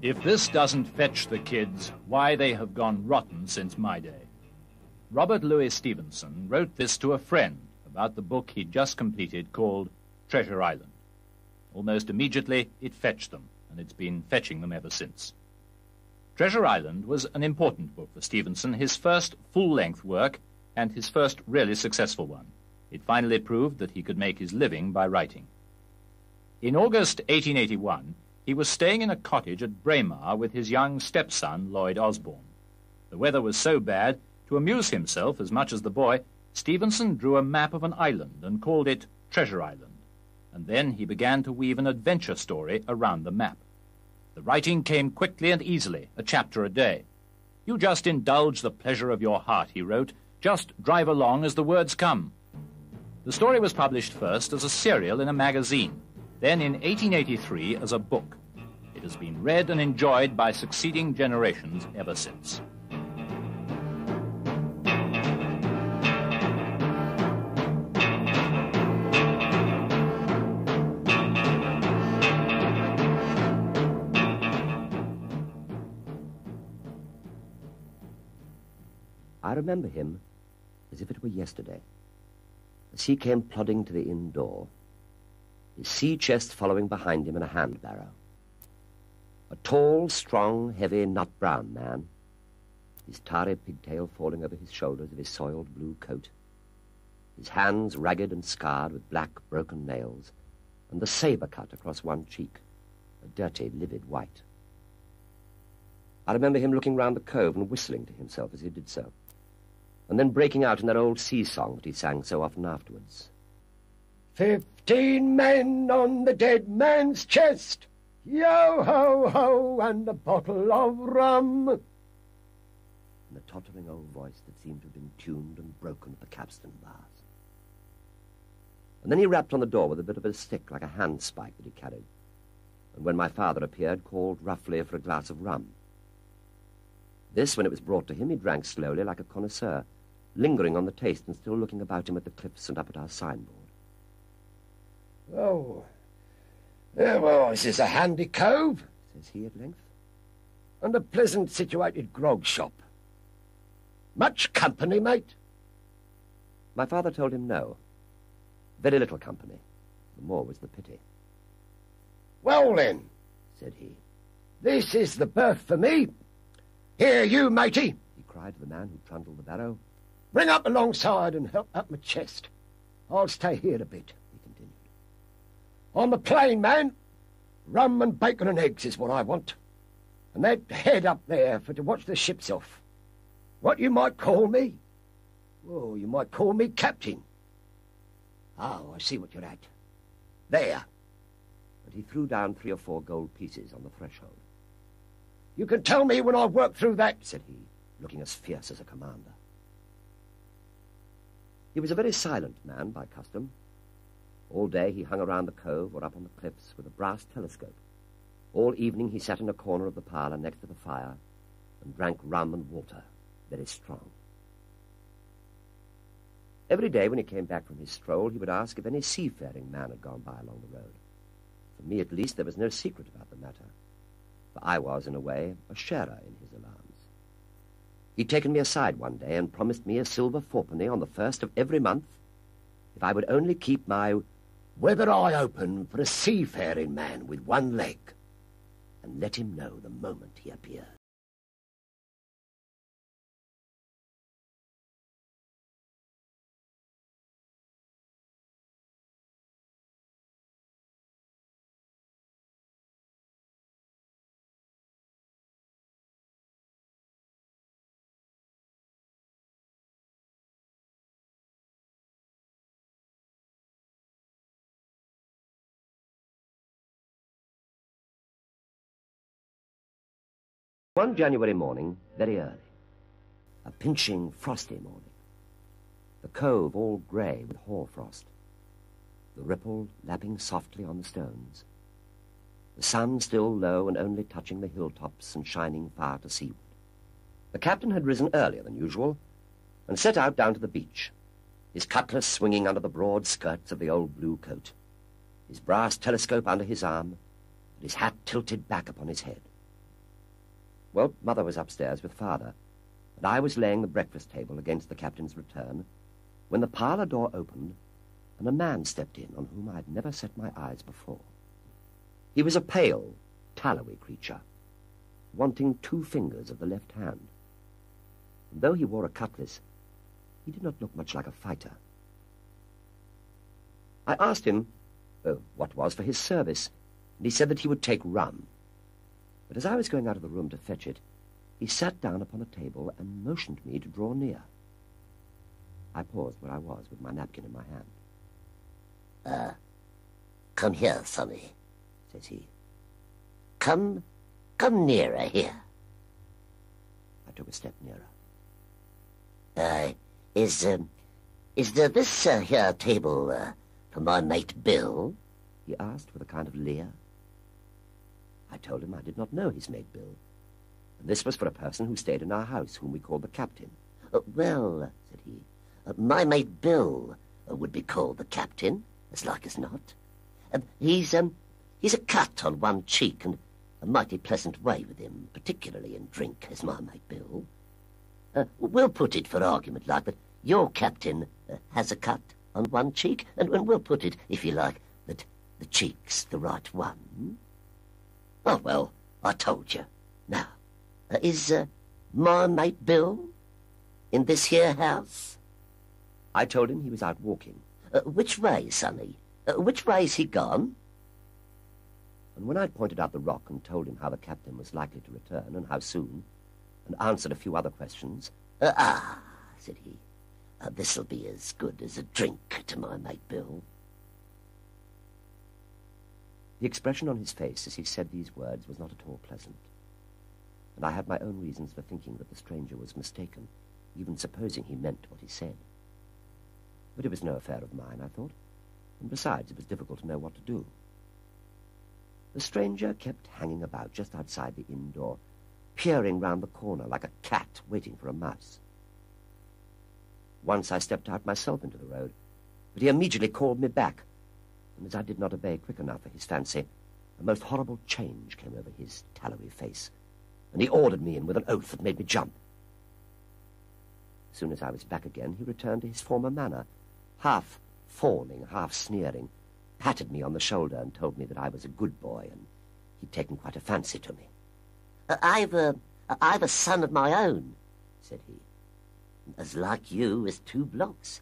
If this doesn't fetch the kids, why they have gone rotten since my day. Robert Louis Stevenson wrote this to a friend about the book he'd just completed called Treasure Island. Almost immediately, it fetched them, and it's been fetching them ever since. Treasure Island was an important book for Stevenson, his first full-length work, and his first really successful one. It finally proved that he could make his living by writing. In August 1881, he was staying in a cottage at Braemar with his young stepson, Lloyd Osborne. The weather was so bad, to amuse himself as much as the boy, Stevenson drew a map of an island and called it Treasure Island, and then he began to weave an adventure story around the map. The writing came quickly and easily, a chapter a day. "You just indulge the pleasure of your heart," he wrote. "Just drive along as the words come." The story was published first as a serial in a magazine, then in 1883 as a book. It has been read and enjoyed by succeeding generations ever since. I remember him as if it were yesterday, as he came plodding to the inn door, his sea chest following behind him in a hand barrow. A tall, strong, heavy, nut-brown man, his tarry pigtail falling over his shoulders of his soiled blue coat, his hands ragged and scarred with black, broken nails, and the sabre cut across one cheek, a dirty, livid white. I remember him looking round the cove and whistling to himself as he did so, and then breaking out in that old sea song that he sang so often afterwards. 15 men on the dead man's chest, yo-ho-ho, and a bottle of rum. In a tottering old voice that seemed to have been tuned and broken at the capstan bars. And then he rapped on the door with a bit of a stick like a handspike that he carried, and when my father appeared, called roughly for a glass of rum. This, when it was brought to him, he drank slowly like a connoisseur, lingering on the taste and still looking about him at the cliffs and up at our signboard. "Oh, well, this is a handy cove," says he at length, "and a pleasant situated grog shop. Much company, mate?" My father told him no. Very little company. The more was the pity. "Well, then," said he, "this is the berth for me. Here, you, matey," he cried to the man who trundled the barrow. "Bring up alongside and help up my chest. I'll stay here a bit," he continued. "I'm a plain man. Rum and bacon and eggs is what I want. And that head up there for to watch the ships off. What you might call me? Oh, you might call me captain. Oh, I see what you're at. There." And he threw down 3 or 4 gold pieces on the threshold. "You can tell me when I've worked through that," said he, looking as fierce as a commander. He was a very silent man by custom. All day he hung around the cove or up on the cliffs with a brass telescope. All evening he sat in a corner of the parlour next to the fire and drank rum and water, very strong. Every day when he came back from his stroll, he would ask if any seafaring man had gone by along the road. For me, at least, there was no secret about the matter, for I was, in a way, a sharer in his alarms. He'd taken me aside one day and promised me a silver 4penny on the 1st of every month if I would only keep my weather eye open for a seafaring man with one leg, and let him know the moment he appeared. One January morning, very early, a pinching, frosty morning, the cove all grey with hoarfrost, the ripple lapping softly on the stones, the sun still low and only touching the hilltops and shining far to seaward. The captain had risen earlier than usual and set out down to the beach, his cutlass swinging under the broad skirts of the old blue coat, his brass telescope under his arm, and his hat tilted back upon his head. Well, Mother was upstairs with Father, and I was laying the breakfast table against the captain's return when the parlour door opened and a man stepped in on whom I had never set my eyes before. He was a pale, tallowy creature, wanting 2 fingers of the left hand. And though he wore a cutlass, he did not look much like a fighter. I asked him what was for his service, and he said that he would take rum. But as I was going out of the room to fetch it, he sat down upon a table and motioned me to draw near. I paused where I was with my napkin in my hand. Come here, sonny, says he. Come nearer here. I took a step nearer. Is there this here table for my mate Bill? He asked with a kind of leer. I told him I did not know his mate Bill, and this was for a person who stayed in our house, whom we called the captain. Well, said he, my mate Bill would be called the captain, as like as not. He's a cut on one cheek, and a mighty pleasant way with him, particularly in drink, as my mate Bill. We'll put it for argument like that your captain has a cut on one cheek, and we'll put it, if you like, that the cheek's the right one. Oh, well, I told you. Now, is my mate Bill in this here house? I told him he was out walking. Which way, sonny? Which way's he gone? And when I'd pointed out the rock and told him how the captain was likely to return and how soon, and answered a few other questions... said he, this'll be as good as a drink to my mate Bill. The expression on his face as he said these words was not at all pleasant, and I had my own reasons for thinking that the stranger was mistaken, even supposing he meant what he said. But it was no affair of mine, I thought, and besides, it was difficult to know what to do. The stranger kept hanging about just outside the inn door, peering round the corner like a cat waiting for a mouse. Once I stepped out myself into the road, but he immediately called me back, and as I did not obey quick enough for his fancy, a most horrible change came over his tallowy face, and he ordered me in with an oath that made me jump. As soon as I was back again, he returned to his former manner, half fawning, half sneering, patted me on the shoulder and told me that I was a good boy, and he'd taken quite a fancy to me. I've a son of my own, said he, as like you as 2 blocks,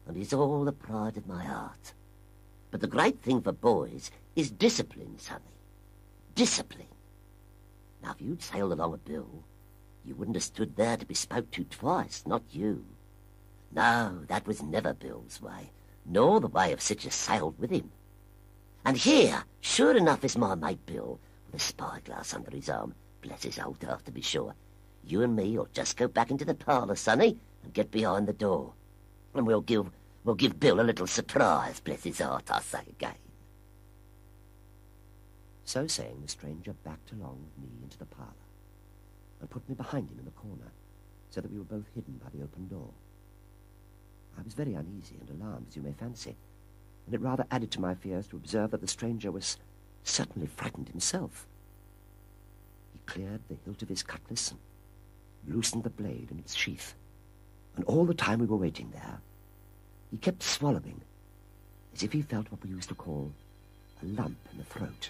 and he's all the pride of my heart. But the great thing for boys is discipline, sonny. Discipline. Now, if you'd sailed along a Bill, you wouldn't have stood there to be spoke to twice, not you. No, that was never Bill's way, nor the way of such as sailed with him. And here, sure enough, is my mate Bill, with a spyglass under his arm. Bless his old heart, to be sure. You and me'll just go back into the parlour, sonny, and get behind the door. And we'll give Bill a little surprise, bless his heart, I say again. So saying, the stranger backed along with me into the parlour and put me behind him in the corner, so that we were both hidden by the open door. I was very uneasy and alarmed, as you may fancy, and it rather added to my fears to observe that the stranger was certainly frightened himself. He cleared the hilt of his cutlass and loosened the blade in its sheath, and all the time we were waiting there, he kept swallowing, as if he felt what we used to call a lump in the throat.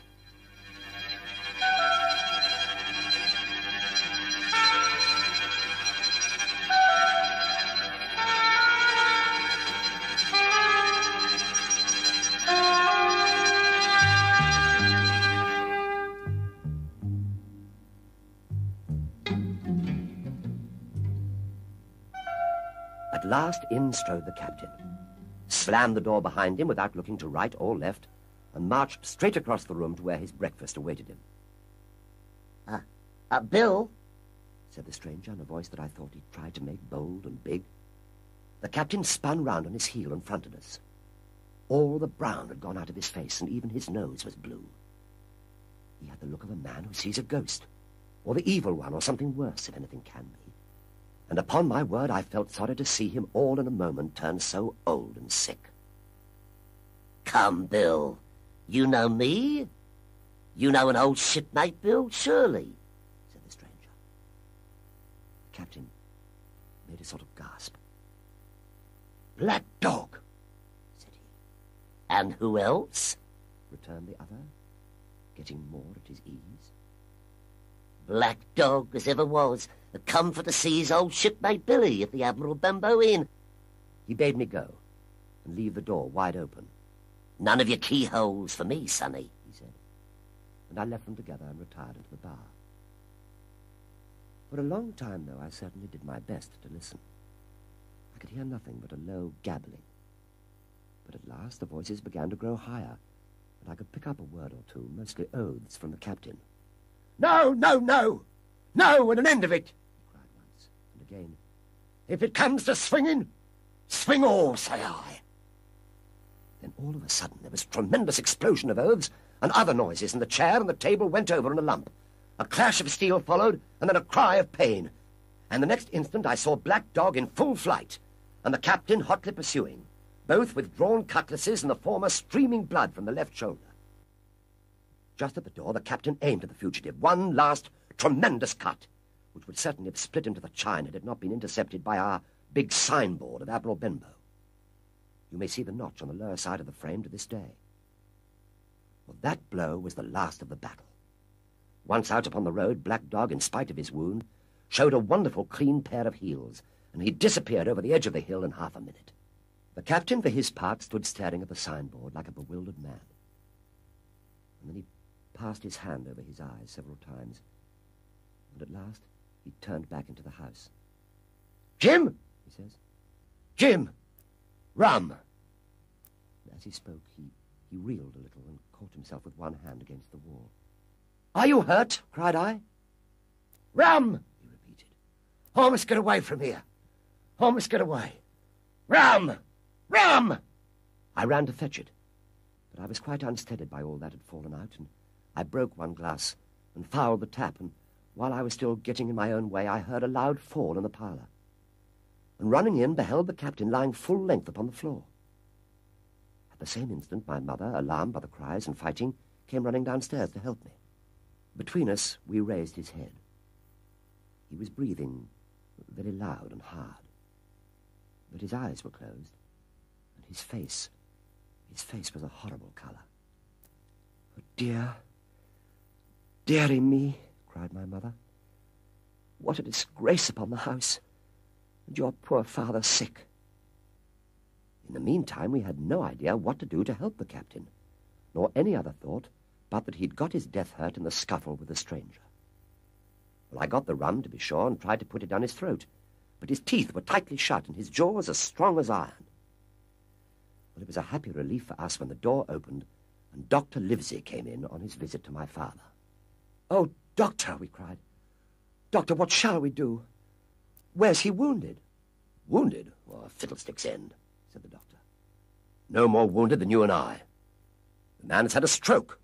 At last in strode the captain, slammed the door behind him without looking to right or left, and marched straight across the room to where his breakfast awaited him. Bill, said the stranger in a voice that I thought he'd tried to make bold and big. The captain spun round on his heel and fronted us. All the brown had gone out of his face, and even his nose was blue. He had the look of a man who sees a ghost, or the evil one, or something worse, if anything can be. And upon my word, I felt sorry to see him all in a moment turn so old and sick. Come, Bill. You know me? You know an old shipmate, Bill, surely, said the stranger. captain made a sort of gasp. "Black dog," said he. And who else? Returned the other, getting more at his ease. Black dog as ever was, come for to see his old shipmate Billy at the Admiral Benbow Inn. He bade me go and leave the door wide open. None of your keyholes for me, sonny, he said, and I left them together and retired into the bar. For a long time, though, I certainly did my best to listen. I could hear nothing but a low gabbling. But at last the voices began to grow higher, and I could pick up a word or two, mostly oaths from the captain. "No, no, no! No, and an end of it!" he cried once, and again. "If it comes to swinging, swing all, say I." Then all of a sudden there was a tremendous explosion of oaths and other noises, and the chair and the table went over in a lump. A clash of steel followed, and then a cry of pain. And the next instant I saw Black Dog in full flight, and the captain hotly pursuing, both with drawn cutlasses and the former streaming blood from the left shoulder. Just at the door, the captain aimed at the fugitive. One last tremendous cut, which would certainly have split into the chine had it not been intercepted by our big signboard of Admiral Benbow. You may see the notch on the lower side of the frame to this day. Well, that blow was the last of the battle. Once out upon the road, Black Dog, in spite of his wound, showed a wonderful clean pair of heels, and he disappeared over the edge of the hill in half a minute. The captain, for his part, stood staring at the signboard like a bewildered man. And then he passed his hand over his eyes several times, and at last he turned back into the house. "Jim," he says. "Jim, rum." And as he spoke, he reeled a little and caught himself with one hand against the wall. "Are you hurt?" cried I. "Rum," he repeated. "I must get away from here. I must get away. Rum! Rum!" I ran to fetch it, but I was quite unsteadied by all that had fallen out, and I broke one glass and fouled the tap, and while I was still getting in my own way, I heard a loud fall in the parlour, and running in, beheld the captain lying full length upon the floor. At the same instant, my mother, alarmed by the cries and fighting, came running downstairs to help me. Between us, we raised his head. He was breathing very loud and hard, but his eyes were closed, and his face was a horrible colour. "Oh, dear, dearie me," cried my mother. "What a disgrace upon the house, and your poor father sick." In the meantime, we had no idea what to do to help the captain, nor any other thought but that he'd got his death hurt in the scuffle with a stranger. Well, I got the rum, to be sure, and tried to put it down his throat, but his teeth were tightly shut and his jaws as strong as iron. Well, it was a happy relief for us when the door opened and Dr. Livesey came in on his visit to my father. "Oh, doctor," we cried. "Doctor, what shall we do? Where's he wounded?" "Wounded? Well, a fiddlestick's end," said the doctor. "No more wounded than you and I. The man has had a stroke."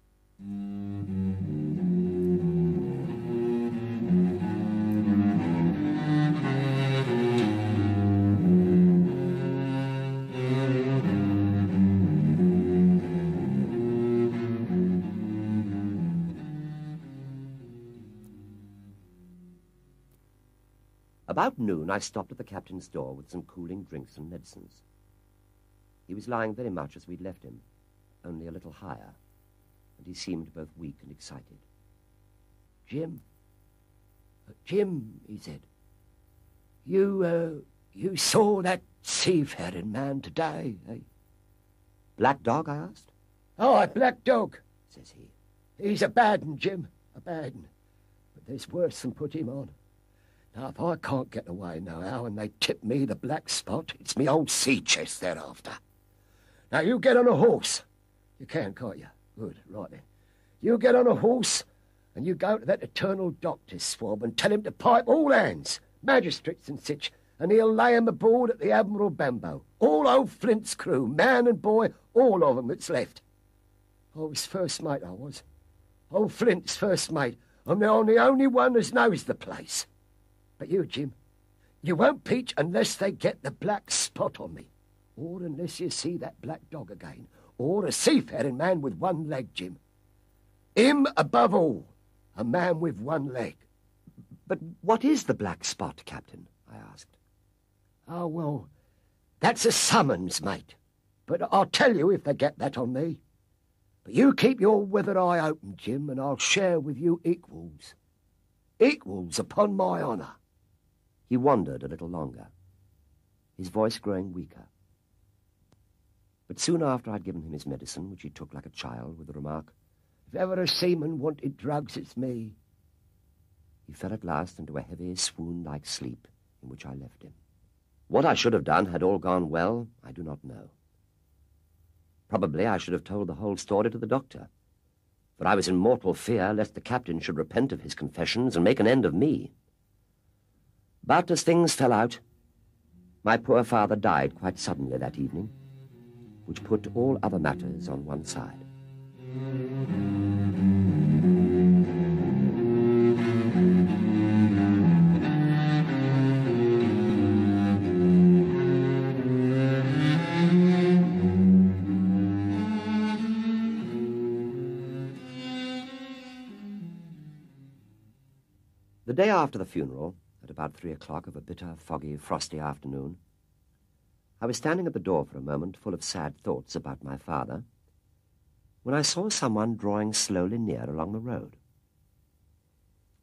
About noon, I stopped at the captain's door with some cooling drinks and medicines. He was lying very much as we'd left him, only a little higher, and he seemed both weak and excited. Jim, he said, you saw that seafaring man today, eh?" "Black Dog?" I asked. "Oh, Black Dog," says he. "He's a bad un, Jim, a bad un. But there's worse than put him on. Now, if I can't get away nohow and they tip me the black spot, it's me old sea chest they're after. Now, you get on a horse. You can't you? Good, right then. You get on a horse and you go to that eternal doctor's swab and tell him to pipe all hands, magistrates and sich, and he'll lay 'em aboard at the Admiral Benbow. All old Flint's crew, man and boy, all of 'em that's left. I was first mate, I was. Old Flint's first mate. I'm the only one as knows the place. But you, Jim, you won't peach unless they get the black spot on me, or unless you see that Black Dog again, or a seafaring man with one leg, Jim. Him above all, a man with one leg. But what is the black spot, Captain? I asked. Oh, well, that's a summons, mate. But I'll tell you if they get that on me. But you keep your weathered eye open, Jim, and I'll share with you equals. Equals upon my honour. He wondered a little longer, his voice growing weaker. But soon after I'd given him his medicine, which he took like a child, with the remark, "If ever a seaman wanted drugs, it's me," he fell at last into a heavy, swoon-like sleep in which I left him. What I should have done had all gone well, I do not know. Probably I should have told the whole story to the doctor, for I was in mortal fear lest the captain should repent of his confessions and make an end of me. But as things fell out, my poor father died quite suddenly that evening, which put all other matters on one side. The day after the funeral, at about 3 o'clock of a bitter, foggy, frosty afternoon, I was standing at the door for a moment, full of sad thoughts about my father, when I saw someone drawing slowly near along the road.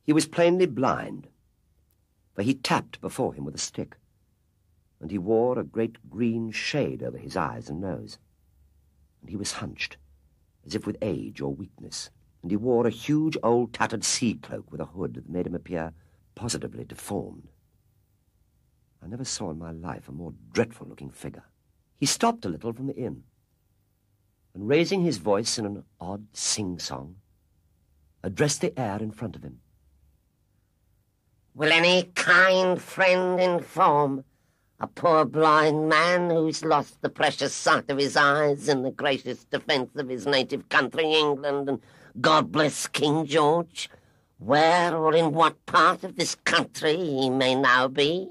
He was plainly blind, for he tapped before him with a stick, and he wore a great green shade over his eyes and nose, and he was hunched, as if with age or weakness, and he wore a huge old tattered sea cloak with a hood that made him appear positively deformed. I never saw in my life a more dreadful-looking figure. He stopped a little from the inn, and raising his voice in an odd sing-song, addressed the air in front of him. "Will any kind friend inform a poor blind man who's lost the precious sight of his eyes in the gracious defence of his native country, England, and God bless King George, where or in what part of this country he may now be?"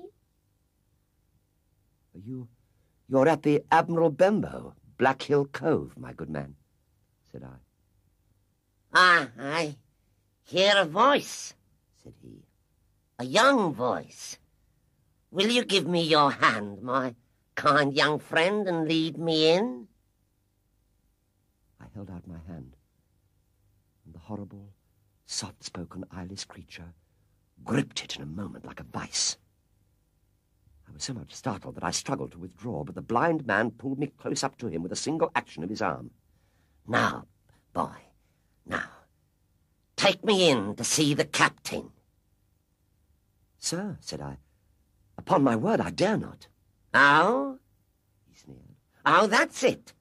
You're at the Admiral Benbow, Black Hill Cove, my good man, said I. "Ah, I hear a voice," said he, "a young voice. Will you give me your hand, my kind young friend, and lead me in?" I held out my hand, and the horrible, soft-spoken, eyeless creature gripped it in a moment like a vice. I was so much startled that I struggled to withdraw, but the blind man pulled me close up to him with a single action of his arm. "Now, boy, now, take me in to see the captain." "Sir," said I, "upon my word I dare not." "Oh?" he sneered. "Oh, that's it.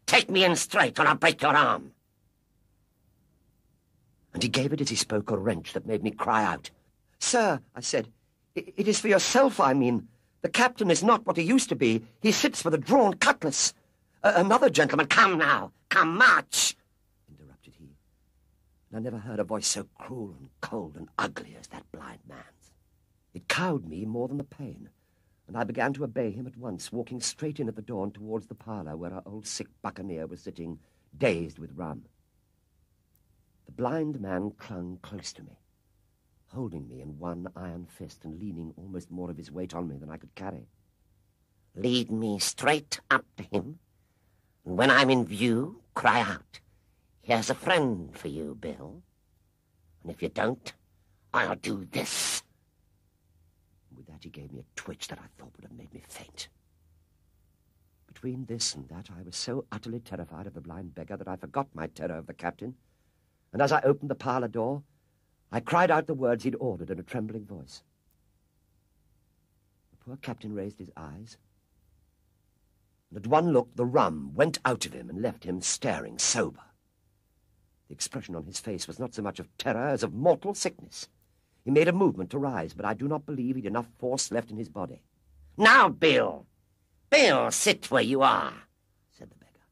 Take me in straight or I'll break your arm." And he gave it as he spoke a wrench that made me cry out. "Sir," I said, "it is for yourself I mean. The captain is not what he used to be. He sits with a drawn cutlass. Another gentleman—" "Come now, come, march," interrupted he. And I never heard a voice so cruel and cold and ugly as that blind man's. It cowed me more than the pain, and I began to obey him at once, walking straight in at the door and towards the parlour where our old sick buccaneer was sitting, dazed with rum. The blind man clung close to me, holding me in one iron fist and leaning almost more of his weight on me than I could carry. "Lead me straight up to him, and when I'm in view, cry out, 'Here's a friend for you, Bill.' And if you don't, I'll do this." And with that he gave me a twitch that I thought would have made me faint. Between this and that I was so utterly terrified of the blind beggar that I forgot my terror of the captain, and as I opened the parlour door, I cried out the words he'd ordered in a trembling voice. The poor captain raised his eyes, and at one look the rum went out of him and left him staring sober. The expression on his face was not so much of terror as of mortal sickness. He made a movement to rise, but I do not believe he'd enough force left in his body. "Now, Bill, sit where you are," said the beggar.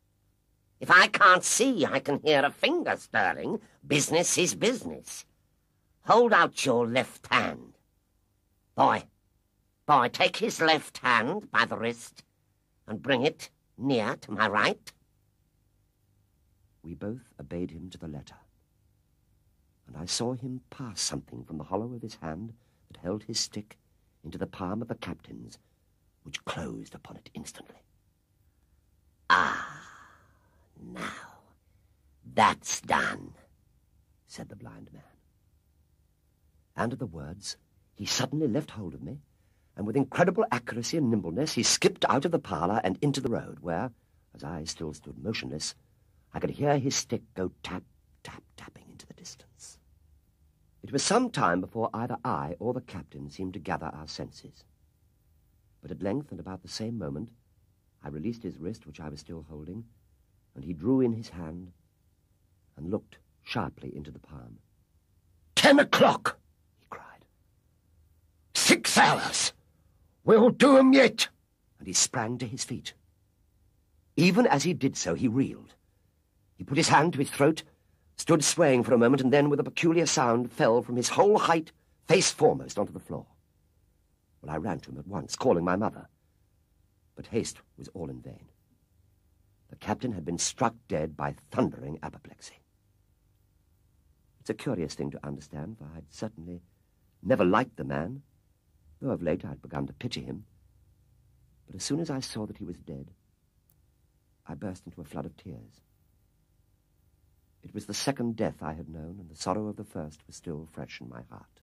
"If I can't see, I can hear a finger stirring. Business is business. Hold out your left hand. Boy, take his left hand by the wrist and bring it near to my right." We both obeyed him to the letter, and I saw him pass something from the hollow of his hand that held his stick into the palm of the captain's, which closed upon it instantly. "Ah, now, that's done," said the blind man. And at the words, he suddenly left hold of me, and with incredible accuracy and nimbleness, he skipped out of the parlour and into the road, where, as I still stood motionless, I could hear his stick go tap, tap, tapping into the distance. It was some time before either I or the captain seemed to gather our senses. But at length, and about the same moment, I released his wrist, which I was still holding, and he drew in his hand and looked sharply into the palm. 10 o'clock, he cried. 6 hours. We'll do 'em yet. And he sprang to his feet. Even as he did so, he reeled. He put his hand to his throat, stood swaying for a moment, and then, with a peculiar sound, fell from his whole height, face foremost, onto the floor. Well, I ran to him at once, calling my mother. But haste was all in vain. The captain had been struck dead by thundering apoplexy. It's a curious thing to understand, for I'd certainly never liked the man, though of late I'd begun to pity him. But as soon as I saw that he was dead, I burst into a flood of tears. It was the second death I had known, and the sorrow of the first was still fresh in my heart.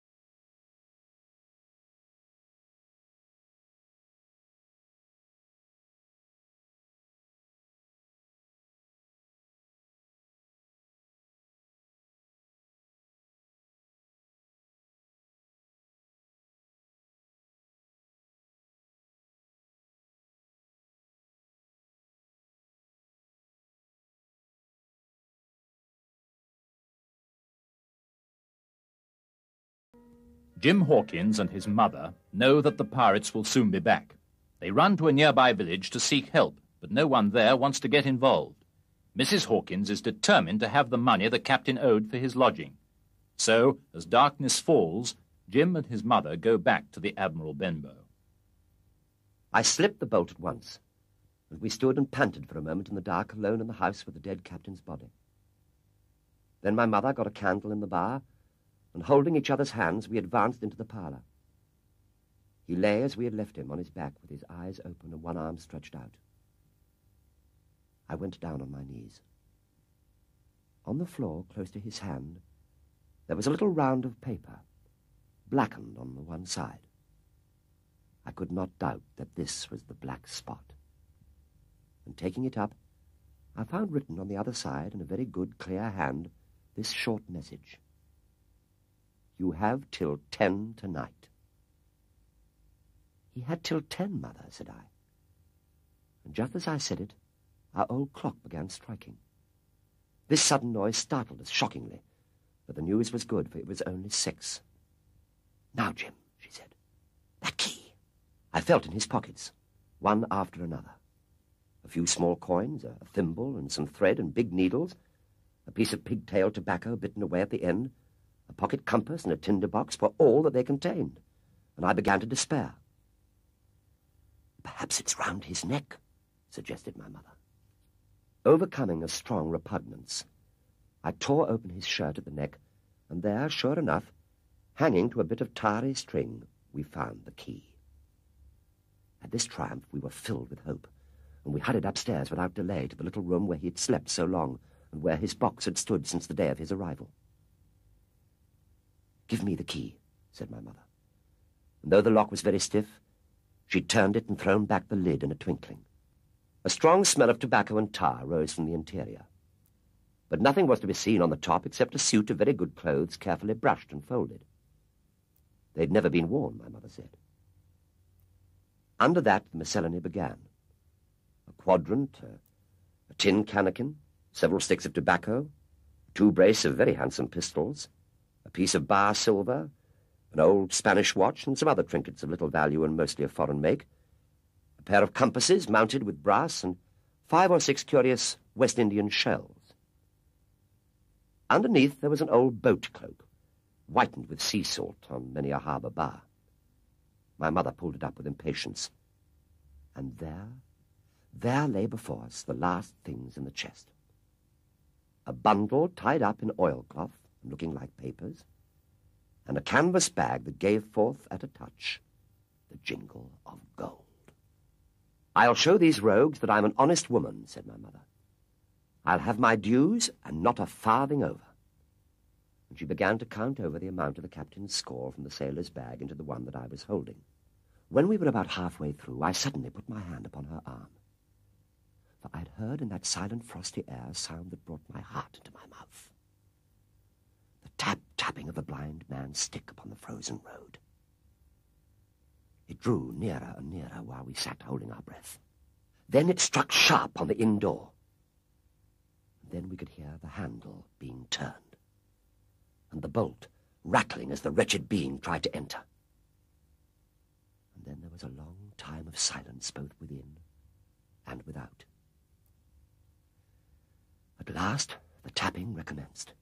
Jim Hawkins and his mother know that the pirates will soon be back. They run to a nearby village to seek help, but no one there wants to get involved. Mrs. Hawkins is determined to have the money the captain owed for his lodging. So, as darkness falls, Jim and his mother go back to the Admiral Benbow. I slipped the bolt at once, and we stood and panted for a moment in the dark, alone in the house with the dead captain's body. Then my mother got a candle in the bar, and holding each other's hands, we advanced into the parlour. He lay as we had left him, on his back, with his eyes open and one arm stretched out. I went down on my knees. On the floor, close to his hand, there was a little round of paper, blackened on the one side. I could not doubt that this was the black spot. And taking it up, I found written on the other side, in a very good, clear hand, this short message: "You have till 10 tonight." "He had till 10, Mother," said I. And just as I said it, our old clock began striking. This sudden noise startled us shockingly, but the news was good, for it was only 6. "Now, Jim," she said, "that key." I felt in his pockets, one after another. A few small coins, a thimble, and some thread and big needles, a piece of pigtail tobacco bitten away at the end, a pocket compass and a tinder box were all that they contained, and I began to despair. "Perhaps it's round his neck," suggested my mother. Overcoming a strong repugnance, I tore open his shirt at the neck, and there, sure enough, hanging to a bit of tarry string, we found the key. At this triumph we were filled with hope, and we hurried upstairs without delay to the little room where he had slept so long, and where his box had stood since the day of his arrival. "Give me the key," said my mother. And though the lock was very stiff, she turned it and thrown back the lid in a twinkling. A strong smell of tobacco and tar rose from the interior, but nothing was to be seen on the top except a suit of very good clothes carefully brushed and folded. They'd never been worn, my mother said. Under that the miscellany began. A quadrant, a tin cannikin, several sticks of tobacco, 2 brace of very handsome pistols, a piece of bar silver, an old Spanish watch, and some other trinkets of little value and mostly of foreign make, a pair of compasses mounted with brass, and 5 or 6 curious West Indian shells. Underneath there was an old boat cloak, whitened with sea salt on many a harbour bar. My mother pulled it up with impatience, and there lay before us the last things in the chest. A bundle tied up in oilcloth and looking like papers, and a canvas bag that gave forth at a touch the jingle of gold. "I'll show these rogues that I'm an honest woman," said my mother. "I'll have my dues and not a farthing over." And she began to count over the amount of the captain's score from the sailor's bag into the one that I was holding. When we were about halfway through, I suddenly put my hand upon her arm, for I'd heard in that silent, frosty air a sound that brought my heart into my mouth. The tap-tapping of the blind man's stick upon the frozen road. It drew nearer and nearer while we sat holding our breath. Then it struck sharp on the inn door. And then we could hear the handle being turned, and the bolt rattling as the wretched being tried to enter. And then there was a long time of silence both within and without. At last the tapping recommenced,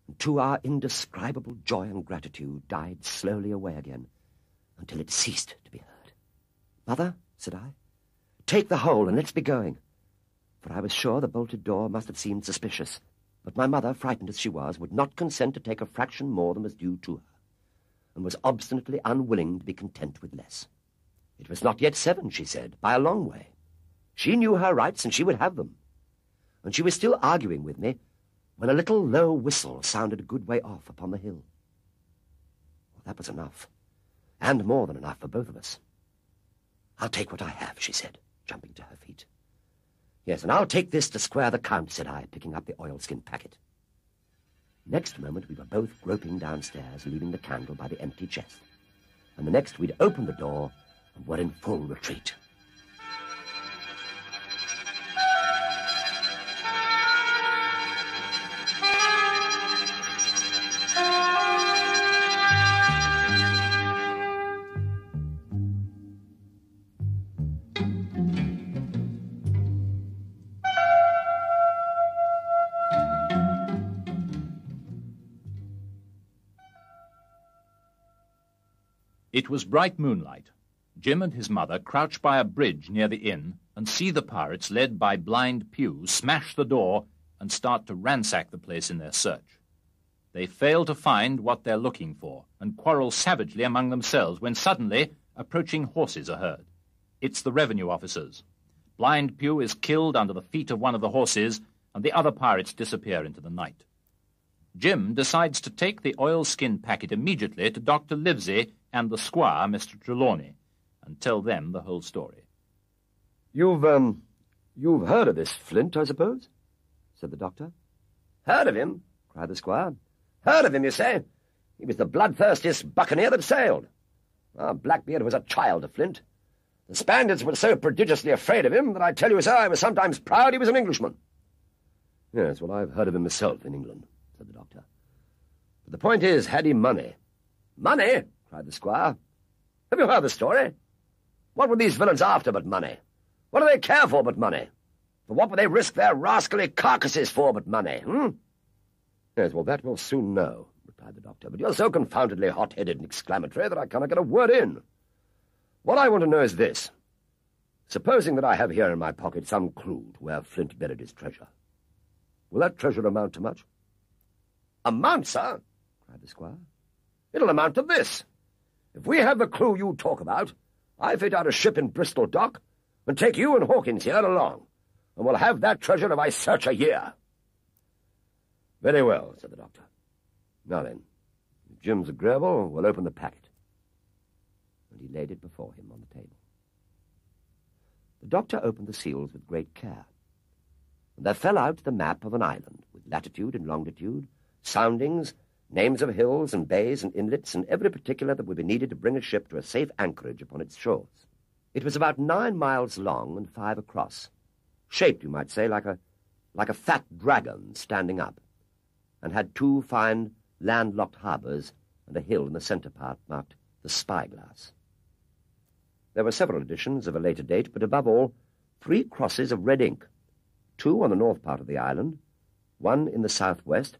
and to our indescribable joy and gratitude died slowly away again until it ceased to be heard. "Mother," said I, "take the whole and let's be going." For I was sure the bolted door must have seemed suspicious, but my mother, frightened as she was, would not consent to take a fraction more than was due to her, and was obstinately unwilling to be content with less. It was not yet 7, she said, by a long way. She knew her rights, and she would have them. And she was still arguing with me when a little low whistle sounded a good way off upon the hill. Well, that was enough, and more than enough for both of us. "I'll take what I have," she said, jumping to her feet. "Yes, and I'll take this to square the count," said I, picking up the oilskin packet. Next moment we were both groping downstairs, leaving the candle by the empty chest. And the next we'd opened the door and were in full retreat. It was bright moonlight. Jim and his mother crouch by a bridge near the inn and see the pirates, led by Blind Pew, smash the door and start to ransack the place in their search. They fail to find what they're looking for and quarrel savagely among themselves when suddenly approaching horses are heard. It's the revenue officers. Blind Pew is killed under the feet of one of the horses, and the other pirates disappear into the night. Jim decides to take the oilskin packet immediately to Dr. Livesey and the squire, Mr. Trelawney, and tell them the whole story. You've heard of this Flint, I suppose?" said the doctor. "Heard of him?" cried the squire. "Heard of him, you say? He was the bloodthirstiest buccaneer that sailed. Our Blackbeard was a child to Flint. The Spaniards were so prodigiously afraid of him that I tell you, sir, I was sometimes proud he was an Englishman." "Yes, well, I've heard of him myself in England," said the doctor. "But the point is, had he money?" "Money?" cried the squire. "Have you heard the story? What were these villains after but money? What do they care for but money? For what would they risk their rascally carcasses for but money, "Yes, well, that we'll soon know," replied the doctor. "But you're so confoundedly hot-headed and exclamatory that I cannot get a word in. What I want to know is this. Supposing that I have here in my pocket some clue to where Flint buried his treasure, will that treasure amount to much?" "Amount, sir?" cried the squire. "It'll amount to this. If we have the clue you talk about, I fit out a ship in Bristol dock and take you and Hawkins here along, and we'll have that treasure if I search a year." "Very well," said the doctor. "Now then, if Jim's agreeable, we'll open the packet." And he laid it before him on the table. The doctor opened the seals with great care, and there fell out the map of an island, with latitude and longitude, soundings, names of hills and bays and inlets, and every particular that would be needed to bring a ship to a safe anchorage upon its shores. It was about 9 miles long and 5 across, shaped, you might say, like a fat dragon standing up, and had 2 fine landlocked harbours and a hill in the centre part marked the Spyglass. There were several editions of a later date, but above all, 3 crosses of red ink, 2 on the north part of the island, 1 in the southwest,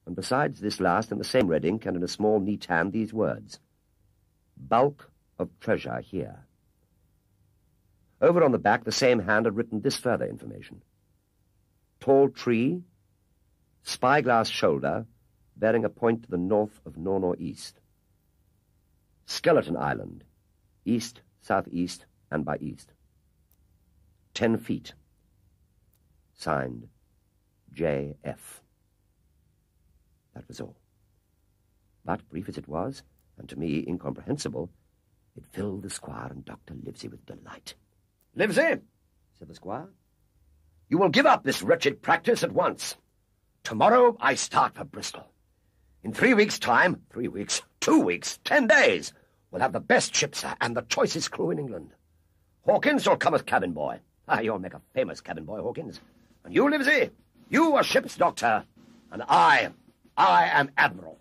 and besides this last, in the same red ink and in a small neat hand, these words: "Bulk of treasure here." Over on the back, the same hand had written this further information: "Tall tree, Spyglass shoulder, bearing a point to the north of nor-nor-east. Skeleton Island, east, southeast, and by east. 10 feet. Signed, J.F. That was all. But, brief as it was, and to me incomprehensible, it filled the squire and Dr. Livesey with delight. "Livesey," said the squire, "you will give up this wretched practice at once. Tomorrow I start for Bristol. In 3 weeks' time, 3 weeks, 2 weeks, 10 days, we'll have the best ship, sir, and the choicest crew in England. Hawkins shall come as cabin boy. You'll make a famous cabin boy, Hawkins. And you, Livesey, you are ship's doctor, and I am admiral."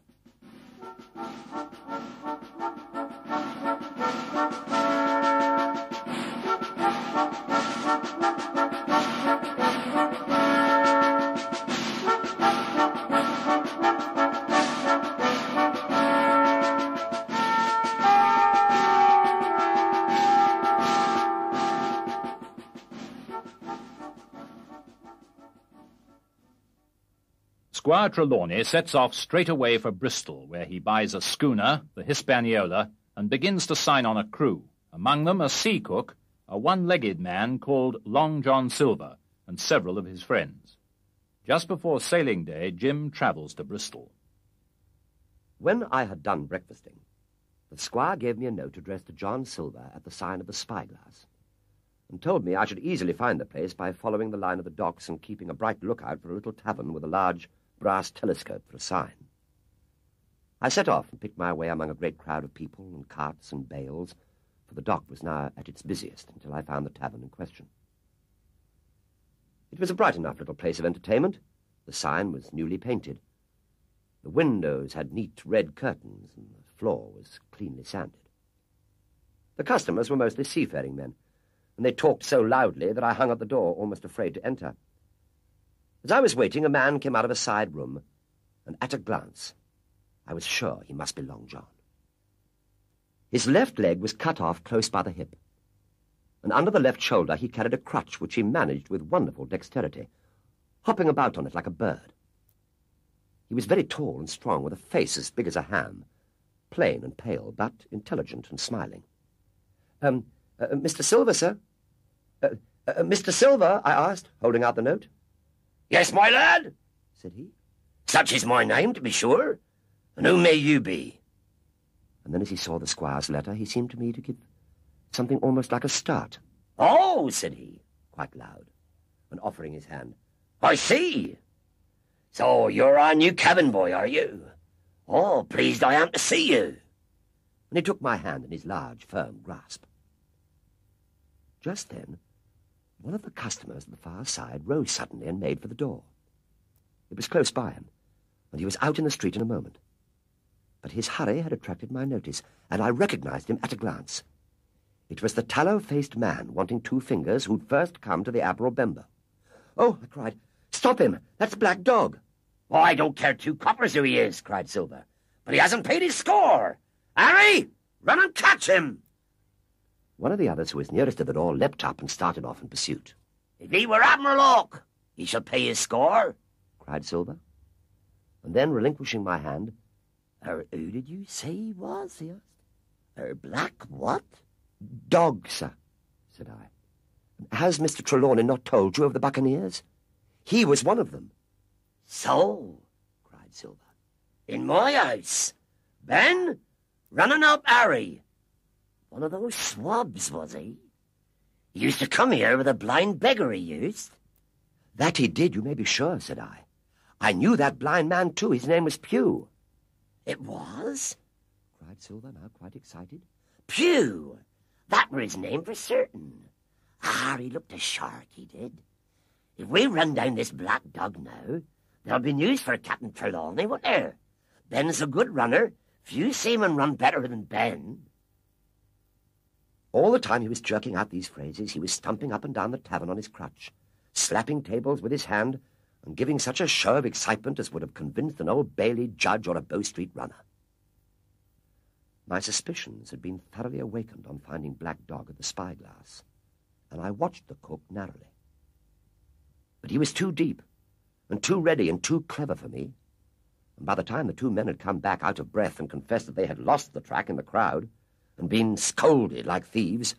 Squire Trelawney sets off straight away for Bristol, where he buys a schooner, the Hispaniola, and begins to sign on a crew, among them a sea cook, a one-legged man called Long John Silver, and several of his friends. Just before sailing day, Jim travels to Bristol. When I had done breakfasting, the squire gave me a note addressed to John Silver at the sign of the Spyglass, and told me I should easily find the place by following the line of the docks and keeping a bright lookout for a little tavern with a large brass telescope for a sign. I set off and picked my way among a great crowd of people and carts and bales, for the dock was now at its busiest, until I found the tavern in question. It was a bright enough little place of entertainment. The sign was newly painted. The windows had neat red curtains, and the floor was cleanly sanded. The customers were mostly seafaring men, and they talked so loudly that I hung at the door, almost afraid to enter. As I was waiting, a man came out of a side room, and at a glance, I was sure he must be Long John. His left leg was cut off close by the hip, and under the left shoulder he carried a crutch which he managed with wonderful dexterity, hopping about on it like a bird. He was very tall and strong, with a face as big as a ham, plain and pale, but intelligent and smiling. Mr. Silver, sir?" Mr. Silver?" I asked, holding out the note. "Yes, my lad," said he. "Such is my name, to be sure. And who may you be?" And then as he saw the squire's letter, he seemed to me to give something almost like a start. "Oh," said he, quite loud, and offering his hand. "I see. So you're our new cabin boy, are you? Oh, pleased I am to see you." And he took my hand in his large, firm grasp. Just then, one of the customers at the far side rose suddenly and made for the door. It was close by him, and he was out in the street in a moment. But his hurry had attracted my notice, and I recognized him at a glance. It was the tallow-faced man wanting 2 fingers who'd first come to the Admiral Bember. "Oh," I cried, "stop him! That's Black Dog!" "Oh, I don't care 2 coppers who he is," cried Silver. "But he hasn't paid his score. Harry, run and catch him!" One of the others who was nearest to the door leapt up and started off in pursuit. "If he were Admiral Hawke, he shall pay his score," cried Silver. And then, relinquishing my hand, Who did you say he was?" he asked. "Black what?" "Dog, sir," said I. "Has Mr. Trelawney not told you of the buccaneers? He was one of them." "So," cried Silver. "In my house. Ben, running up Harry." "One of those swabs, was he? "He used to come here with a blind beggar, he used." "That he did, you may be sure," said I. "I knew that blind man, too. His name was Pugh." "It was?" cried Silver, now quite excited. "Pugh! That were his name for certain. He looked a shark, he did. If we run down this Black Dog now, there'll be news for Captain Trelawney, won't there? Ben's a good runner. Few seamen run better than Ben." All the time he was jerking out these phrases, he was stumping up and down the tavern on his crutch, slapping tables with his hand, and giving such a show of excitement as would have convinced an Old Bailey judge or a Bow Street runner. My suspicions had been thoroughly awakened on finding Black Dog at the Spyglass, and I watched the cook narrowly. But he was too deep, and too ready and too clever for me, and by the time the two men had come back out of breath and confessed that they had lost the track in the crowd and been scolded like thieves,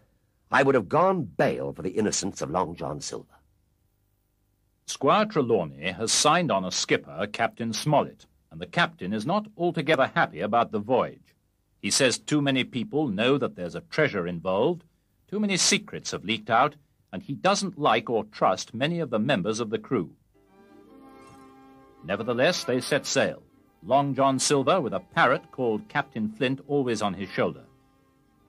I would have gone bail for the innocence of Long John Silver. Squire Trelawney has signed on as skipper Captain Smollett, and the captain is not altogether happy about the voyage. He says too many people know that there's a treasure involved, too many secrets have leaked out, and he doesn't like or trust many of the members of the crew. Nevertheless, they set sail, Long John Silver with a parrot called Captain Flint always on his shoulder.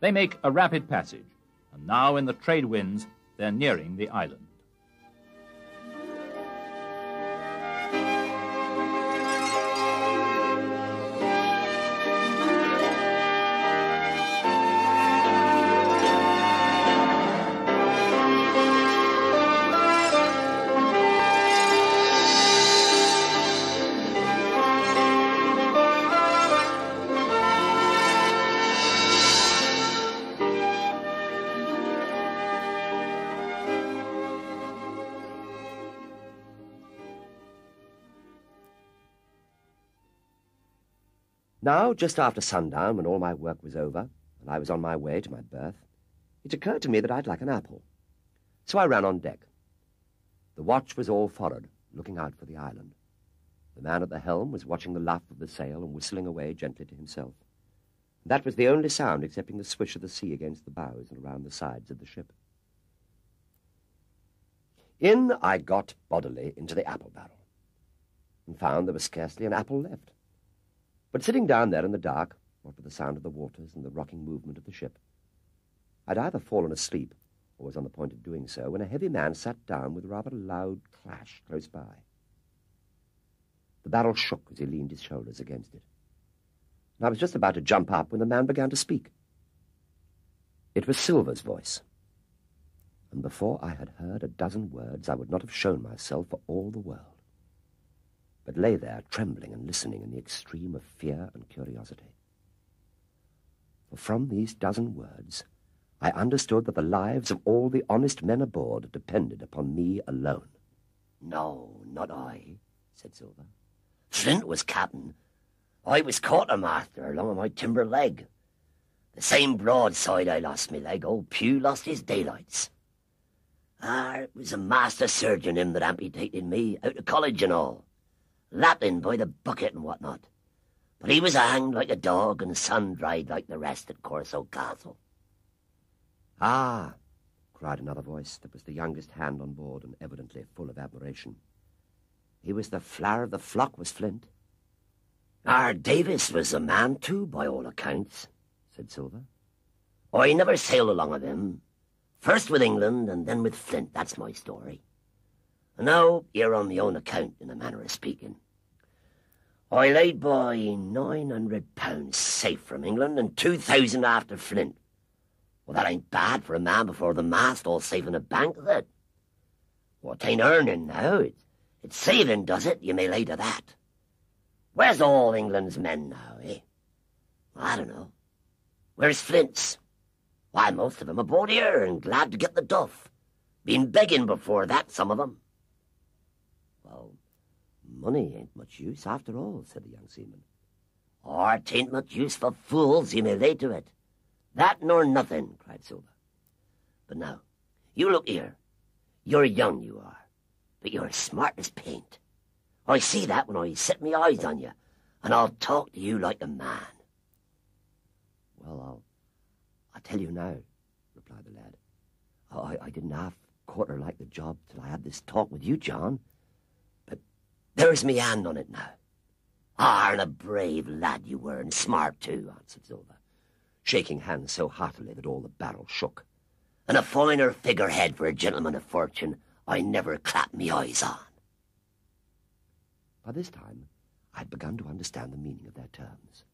They make a rapid passage, and now in the trade winds they're nearing the island. Now, just after sundown, when all my work was over, and I was on my way to my berth, it occurred to me that I'd like an apple. So I ran on deck. The watch was all forward, looking out for the island. The man at the helm was watching the luff of the sail and whistling away gently to himself. That was the only sound excepting the swish of the sea against the bows and around the sides of the ship. In I got bodily into the apple barrel, and found there was scarcely an apple left. But sitting down there in the dark, what with the sound of the waters and the rocking movement of the ship, I'd either fallen asleep or was on the point of doing so when a heavy man sat down with rather a loud clash close by. The barrel shook as he leaned his shoulders against it, and I was just about to jump up when the man began to speak. It was Silver's voice, and before I had heard a dozen words I would not have shown myself for all the world, but lay there trembling and listening in the extreme of fear and curiosity. For from these dozen words I understood that the lives of all the honest men aboard depended upon me alone. No, not I, said Silver. Flint was captain. I was quartermaster along with my timber leg. The same broadside I lost me leg, old Pew lost his daylights. It was a master surgeon, him that amputated me, out of college and all. Lapping by the bucket and what not. But he was hanged like a dog and sun-dried like the rest at Corso Castle. Ah, cried another voice that was the youngest hand on board and evidently full of admiration. He was the flower of the flock, was Flint. Davis was a man too, by all accounts, said Silver. I never sailed along with him. First with England and then with Flint, that's my story. And now you're on my own account, in a manner of speaking. I laid by £900 safe from England and 2,000 after Flint. Well, that ain't bad for a man before the mast, all safe in a bank, is it? Well, it ain't earning now. It's saving, does it? You may lay to that. Where's all England's men now, eh? I don't know. Where's Flint's? Why, most of them aboard here and glad to get the duff. Been begging before that, some of them. Well, money ain't much use after all, said the young seaman. It ain't much use for fools, you may lay to it. That nor nothing, cried Silver. But now, you look here. You're young, you are, but you're as smart as paint. I see that when I set my eyes on you, and I'll talk to you like a man. Well, I'll tell you now, replied the lad. I didn't half-quarter like the job till I had this talk with you, John. But there's me hand on it now. And a brave lad you were, and smart too, answered Silver, shaking hands so heartily that all the barrel shook. And a finer figurehead for a gentleman of fortune I never clapped me eyes on. By this time, I'd begun to understand the meaning of their terms.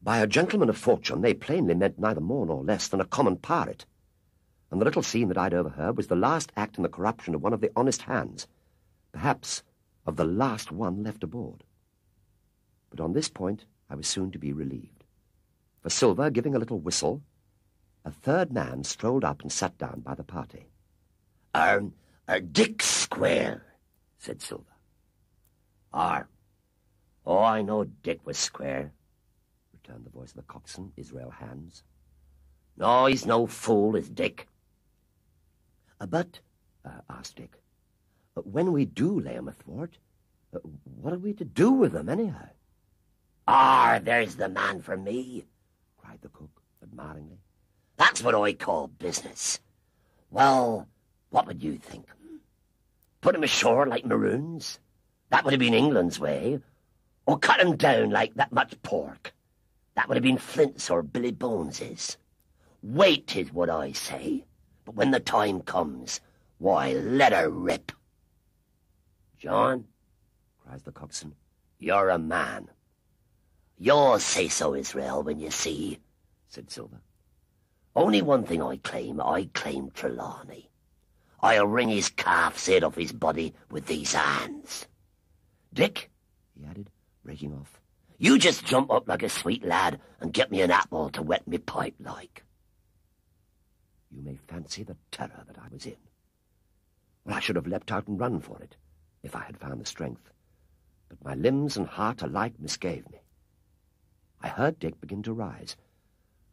By a gentleman of fortune, they plainly meant neither more nor less than a common pirate. And the little scene that I'd overheard was the last act in the corruption of one of the honest hands, perhaps of the last one left aboard. But on this point, I was soon to be relieved. For Silver, giving a little whistle, a third man strolled up and sat down by the party. Dick Square, said Silver. Oh, I know Dick was square, returned the voice of the coxswain, Israel Hands. No, he's no fool, is Dick. But, asked Dick, when we do lay 'em athwart, what are we to do with them, anyhow? Ah, there's the man for me, cried the cook, admiringly. That's what I call business. Well, what would you think? Put 'em ashore like maroons? That would have been England's way. Or cut 'em down like that much pork? That would have been Flint's or Billy Bones's. Wait is what I say. But when the time comes, why, let her rip. John, cries the coxswain, you're a man. You'll say so, Israel, when you see, said Silver. Only one thing I claim Trelawney. I'll wring his calf's head off his body with these hands. Dick, he added, breaking off, you just jump up like a sweet lad and get me an apple to wet me pipe like. You may fancy the terror that I was in. Well, I should have leapt out and run for it, if I had found the strength. But my limbs and heart alike misgave me. I heard Dick begin to rise,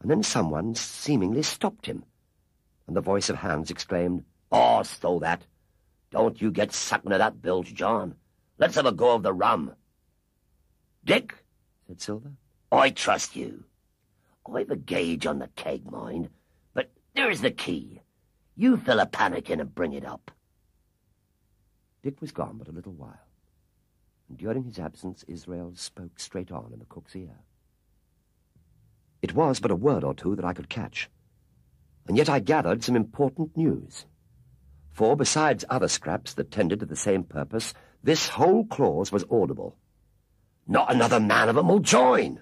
and then someone seemingly stopped him, and the voice of Hans exclaimed, Oh, stow that. Don't you get sucking at that bilge, John. Let's have a go of the rum. Dick, said Silver, I trust you. I've a gauge on the keg, mind, but there's the key. You fill a pannikin and bring it up. Dick was gone but a little while, and during his absence Israel spoke straight on in the cook's ear. It was but a word or two that I could catch, and yet I gathered some important news. For, besides other scraps that tended to the same purpose, this whole clause was audible. Not another man of 'em will join.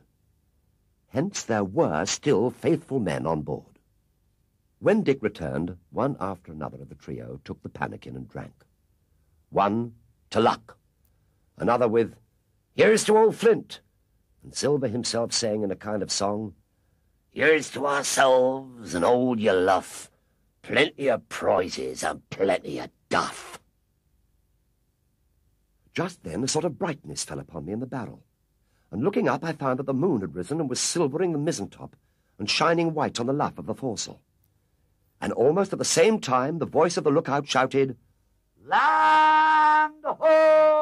Hence there were still faithful men on board. When Dick returned, one after another of the trio took the pannikin and drank. One to luck, another with, "Here's to old Flint," and Silver himself saying in a kind of song, "Here's to ourselves and old your luff. Plenty of prizes and plenty of duff." Just then a sort of brightness fell upon me in the barrel, and looking up I found that the moon had risen and was silvering the mizzen-top and shining white on the luff of the foresail. And almost at the same time the voice of the lookout shouted, "Land ho!"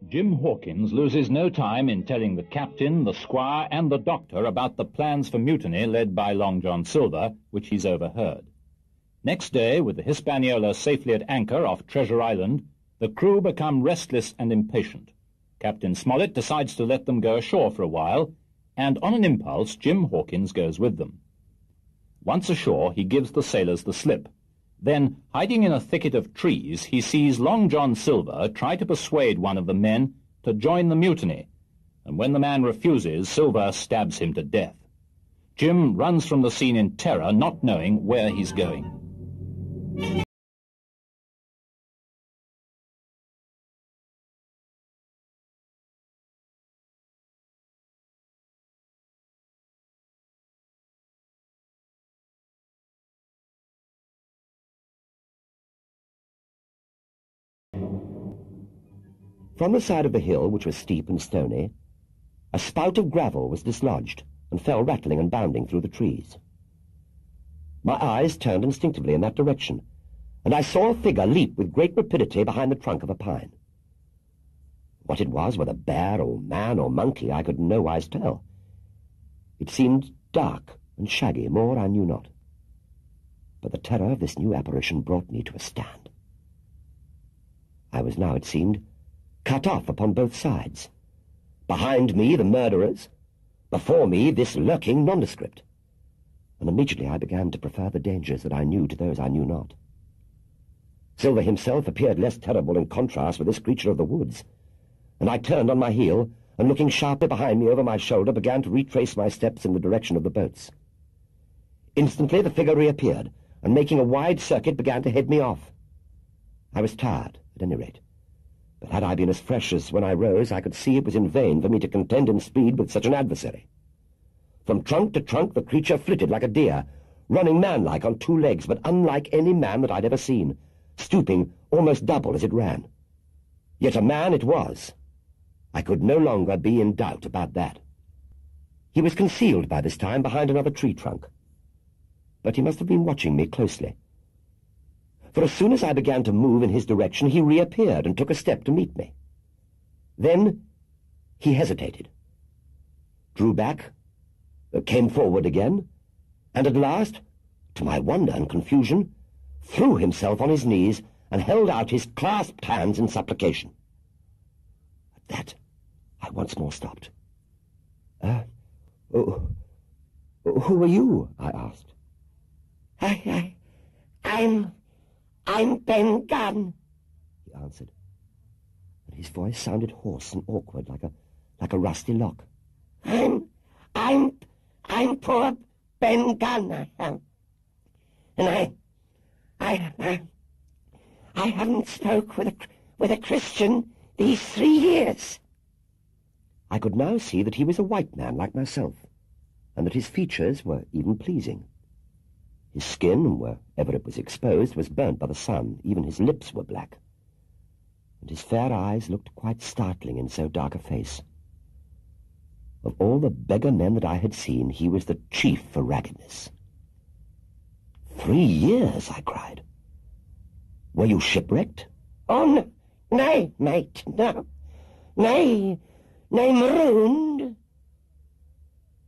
Jim Hawkins loses no time in telling the captain, the squire, and the doctor about the plans for mutiny led by Long John Silver, which he's overheard. Next day, with the Hispaniola safely at anchor off Treasure Island, the crew become restless and impatient. Captain Smollett decides to let them go ashore for a while, and on an impulse, Jim Hawkins goes with them. Once ashore, he gives the sailors the slip. Then, hiding in a thicket of trees, he sees Long John Silver try to persuade one of the men to join the mutiny, and when the man refuses, Silver stabs him to death. Jim runs from the scene in terror, not knowing where he's going. From the side of the hill, which was steep and stony, a spout of gravel was dislodged and fell rattling and bounding through the trees. My eyes turned instinctively in that direction, and I saw a figure leap with great rapidity behind the trunk of a pine. What it was, whether bear or man or monkey, I could in no wise tell. It seemed dark and shaggy, more I knew not. But the terror of this new apparition brought me to a stand. I was now, it seemed, cut off upon both sides. Behind me, the murderers. Before me, this lurking nondescript. And immediately I began to prefer the dangers that I knew to those I knew not. Silver himself appeared less terrible in contrast with this creature of the woods, and I turned on my heel, and looking sharply behind me over my shoulder, began to retrace my steps in the direction of the boats. Instantly the figure reappeared, and making a wide circuit began to head me off. I was tired, at any rate, but had I been as fresh as when I rose, I could see it was in vain for me to contend in speed with such an adversary. From trunk to trunk the creature flitted like a deer, running manlike on two legs, but unlike any man that I'd ever seen, stooping almost double as it ran. Yet a man it was. I could no longer be in doubt about that. He was concealed by this time behind another tree trunk, but he must have been watching me closely. For as soon as I began to move in his direction, he reappeared and took a step to meet me. Then he hesitated, drew back, came forward again, and at last, to my wonder and confusion, threw himself on his knees and held out his clasped hands in supplication. At that, I once more stopped. Who are you? I asked. I'm Ben Gunn, he answered, and his voice sounded hoarse and awkward, like a rusty lock. I'm poor Ben Gunn, I am. And I haven't spoke with a Christian these 3 years. I could now see that he was a white man like myself, and that his features were even pleasing. His skin, wherever it was exposed, was burnt by the sun. Even his lips were black, and his fair eyes looked quite startling in so dark a face. Of all the beggar men that I had seen, he was the chief for raggedness. 3 years, I cried. Were you shipwrecked? Oh, nay, mate, no. Nay, marooned.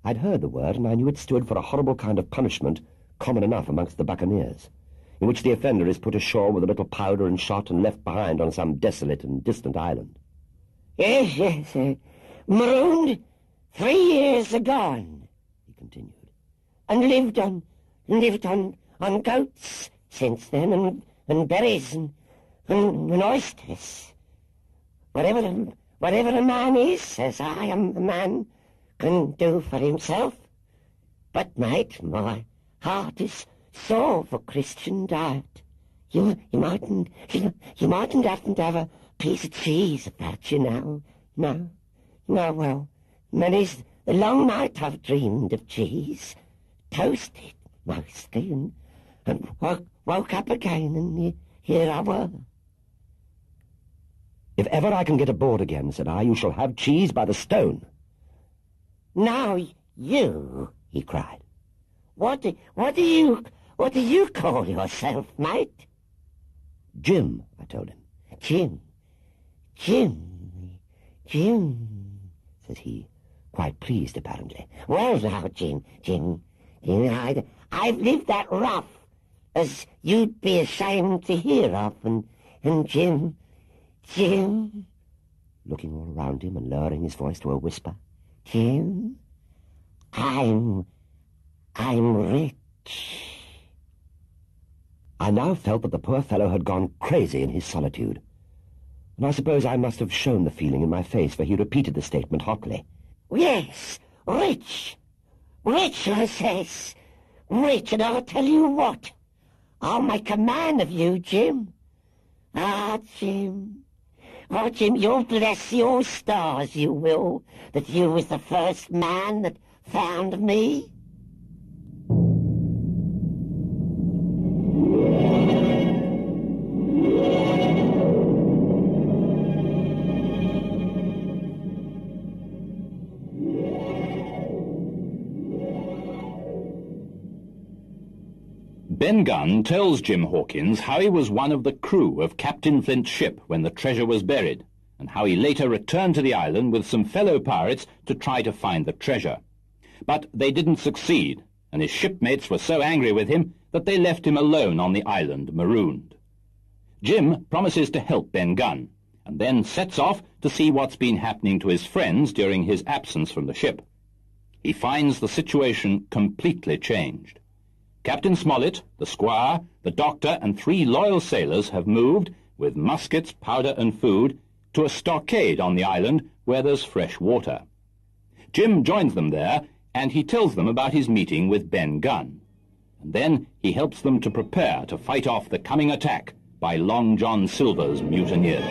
I'd heard the word, and I knew it stood for a horrible kind of punishment common enough amongst the buccaneers, in which the offender is put ashore with a little powder and shot and left behind on some desolate and distant island. Yes, marooned 3 years agone, he continued, and lived on goats since then, and berries and oysters. Whatever a man is, as I am the man, can do for himself. But, mate, my heart is sore for Christian diet. You mightn't happen to have a piece of cheese about you now. No, well, many's the long night I've dreamed of cheese, toasted mostly, and woke up again, and here I were. If ever I can get aboard again, said I, you shall have cheese by the stone. Now you, he cried, what do you call yourself, mate? Jim, I told him. Jim, said he, quite pleased apparently. Well now, Jim, I've lived that rough, as you'd be ashamed to hear of, and Jim, looking all around him and lowering his voice to a whisper, Jim, I'm rich. I now felt that the poor fellow had gone crazy in his solitude, and I suppose I must have shown the feeling in my face, for he repeated the statement hotly. Yes, rich, I says, rich, and I'll tell you what, I'll make a man of you, Jim. Jim, you'll bless your stars, you will, that you was the first man that found me. Ben Gunn tells Jim Hawkins how he was one of the crew of Captain Flint's ship when the treasure was buried, and how he later returned to the island with some fellow pirates to try to find the treasure. But they didn't succeed, and his shipmates were so angry with him that they left him alone on the island, marooned. Jim promises to help Ben Gunn, and then sets off to see what's been happening to his friends during his absence from the ship. He finds the situation completely changed. Captain Smollett, the squire, the doctor, and 3 loyal sailors have moved, with muskets, powder, and food, to a stockade on the island where there's fresh water. Jim joins them there, and he tells them about his meeting with Ben Gunn. And then he helps them to prepare to fight off the coming attack by Long John Silver's mutineers.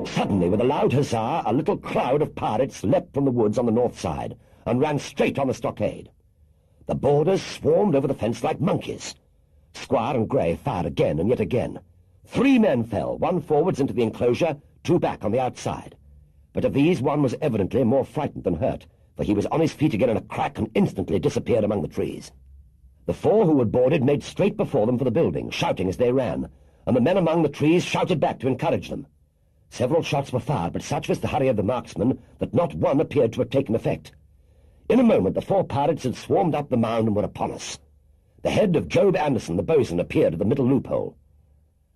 Suddenly, with a loud huzzah, a little crowd of pirates leapt from the woods on the north side and ran straight on the stockade. The boarders swarmed over the fence like monkeys. Squire and Grey fired again and yet again. 3 men fell, 1 forwards into the enclosure, 2 back on the outside. But of these, one was evidently more frightened than hurt, for he was on his feet again in a crack and instantly disappeared among the trees. The 4 who had boarded made straight before them for the building, shouting as they ran, and the men among the trees shouted back to encourage them. Several shots were fired, but such was the hurry of the marksmen that not one appeared to have taken effect. In a moment the 4 pirates had swarmed up the mound and were upon us. The head of Job Anderson, the boatswain, appeared at the middle loophole.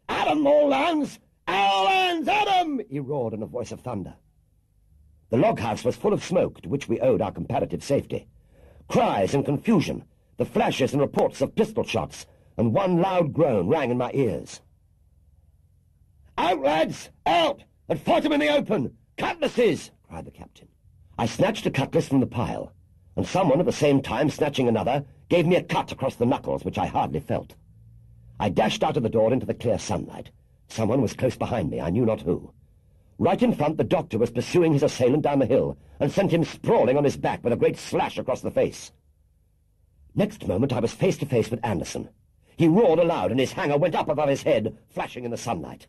"At 'em, all hands! All hands, at 'em!" he roared in a voice of thunder. The log-house was full of smoke, to which we owed our comparative safety. Cries and confusion, the flashes and reports of pistol shots, and one loud groan rang in my ears. "Out, lads! Out! And fight 'em in the open! Cutlasses!" cried the captain. I snatched a cutlass from the pile, and someone at the same time snatching another gave me a cut across the knuckles, which I hardly felt. I dashed out of the door into the clear sunlight. Someone was close behind me, I knew not who. Right in front, the doctor was pursuing his assailant down the hill, and sent him sprawling on his back with a great slash across the face. Next moment I was face to face with Anderson. He roared aloud, and his hanger went up above his head, flashing in the sunlight.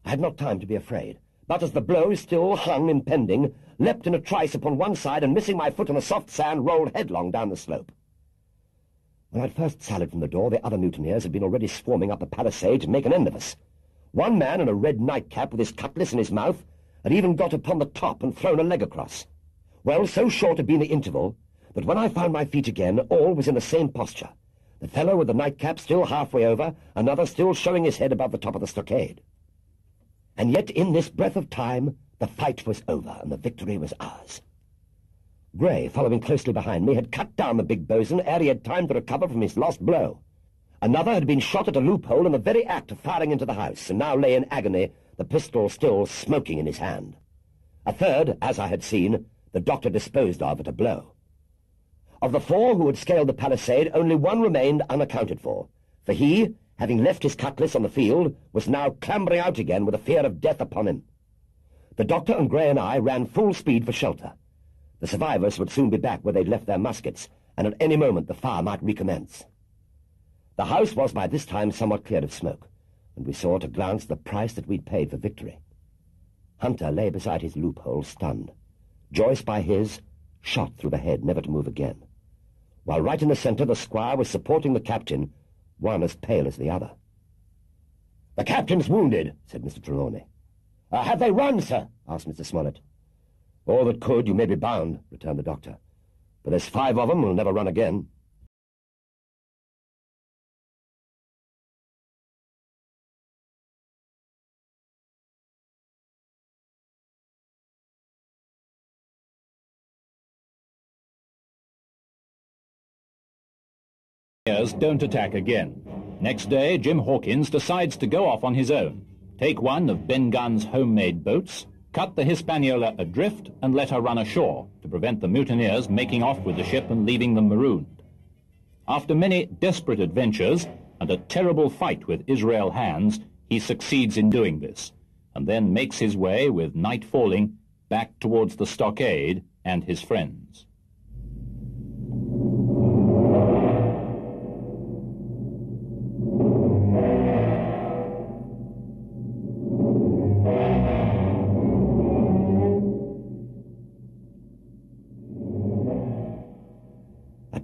I had not time to be afraid, but as the blow still hung impending, leapt in a trice upon one side, and missing my foot on the soft sand, rolled headlong down the slope. When I'd first sallied from the door, the other mutineers had been already swarming up the palisade to make an end of us. One man in a red nightcap with his cutlass in his mouth had even got upon the top and thrown a leg across. Well, so short had been the interval that when I found my feet again, all was in the same posture. The fellow with the nightcap still halfway over, another still showing his head above the top of the stockade. And yet in this breath of time, the fight was over, and the victory was ours. Grey, following closely behind me, had cut down the big boatswain ere he had time to recover from his lost blow. Another had been shot at a loophole in the very act of firing into the house, and now lay in agony, the pistol still smoking in his hand. A third, as I had seen, the doctor disposed of at a blow. Of the 4 who had scaled the palisade, only one remained unaccounted for he, having left his cutlass on the field, was now clambering out again with a fear of death upon him. The doctor and Grey and I ran full speed for shelter. The survivors would soon be back where they'd left their muskets, and at any moment the fire might recommence. The house was by this time somewhat cleared of smoke, and we saw at a glance the price that we'd paid for victory. Hunter lay beside his loophole, stunned. Joyce by his, shot through the head, never to move again. While right in the centre the squire was supporting the captain, one as pale as the other. "The captain's wounded," said Mr. Trelawney. "Have they run, sir?" asked Mr. Smollett. "All that could, you may be bound," returned the doctor. "But there's 5 of them who'll never run again." Don't attack again. Next day, Jim Hawkins decides to go off on his own, take one of Ben Gunn's homemade boats, cut the Hispaniola adrift, and let her run ashore to prevent the mutineers making off with the ship and leaving them marooned. After many desperate adventures and a terrible fight with Israel hands, he succeeds in doing this, and then makes his way, with night falling, back towards the stockade and his friends.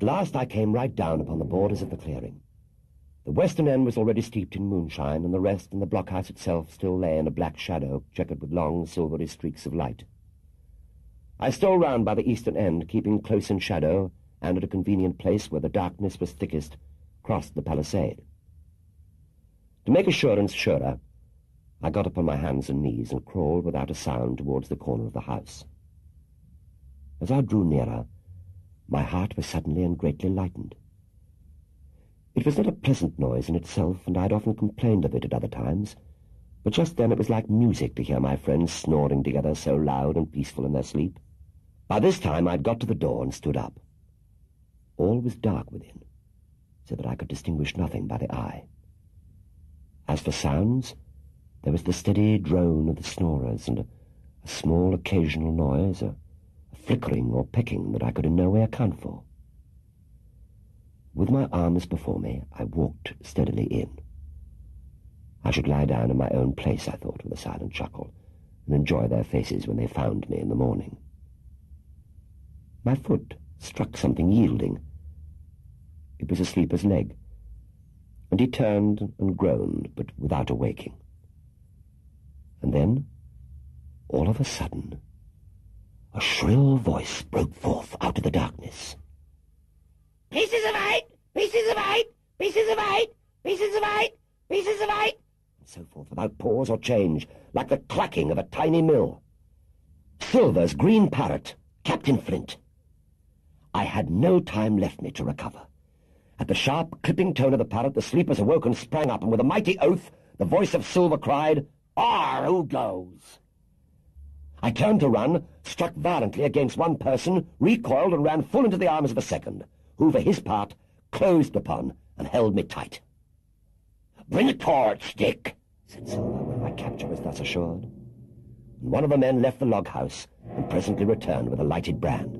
At last I came right down upon the borders of the clearing. The western end was already steeped in moonshine, and the rest and the blockhouse itself still lay in a black shadow, checkered with long, silvery streaks of light. I stole round by the eastern end, keeping close in shadow, and at a convenient place where the darkness was thickest, crossed the palisade. To make assurance surer, I got upon my hands and knees and crawled without a sound towards the corner of the house. As I drew nearer, my heart was suddenly and greatly lightened. It was not a pleasant noise in itself, and I had often complained of it at other times, but just then it was like music to hear my friends snoring together so loud and peaceful in their sleep. By this time I had got to the door and stood up. All was dark within, so that I could distinguish nothing by the eye. As for sounds, there was the steady drone of the snorers, and a small occasional noise, a flickering or pecking that I could in no way account for. With my arms before me, I walked steadily in. I should lie down in my own place, I thought, with a silent chuckle, and enjoy their faces when they found me in the morning. My foot struck something yielding. It was a sleeper's leg, and he turned and groaned, but without awaking. And then, all of a sudden, a shrill voice broke forth out of the darkness. Pieces of 8! Pieces of 8! Pieces of 8! Pieces of 8! Pieces of 8! And so forth, without pause or change, like the clacking of a tiny mill. Silver's green parrot, Captain Flint. I had no time left me to recover. At the sharp, clipping tone of the parrot, the sleepers awoke and sprang up, and with a mighty oath, the voice of Silver cried, who goes?" I turned to run, struck violently against one person, recoiled, and ran full into the arms of a second, who, for his part, closed upon and held me tight. "Bring a torch, Dick," said Silver, when my capture was thus assured. And one of the men left the log-house and presently returned with a lighted brand.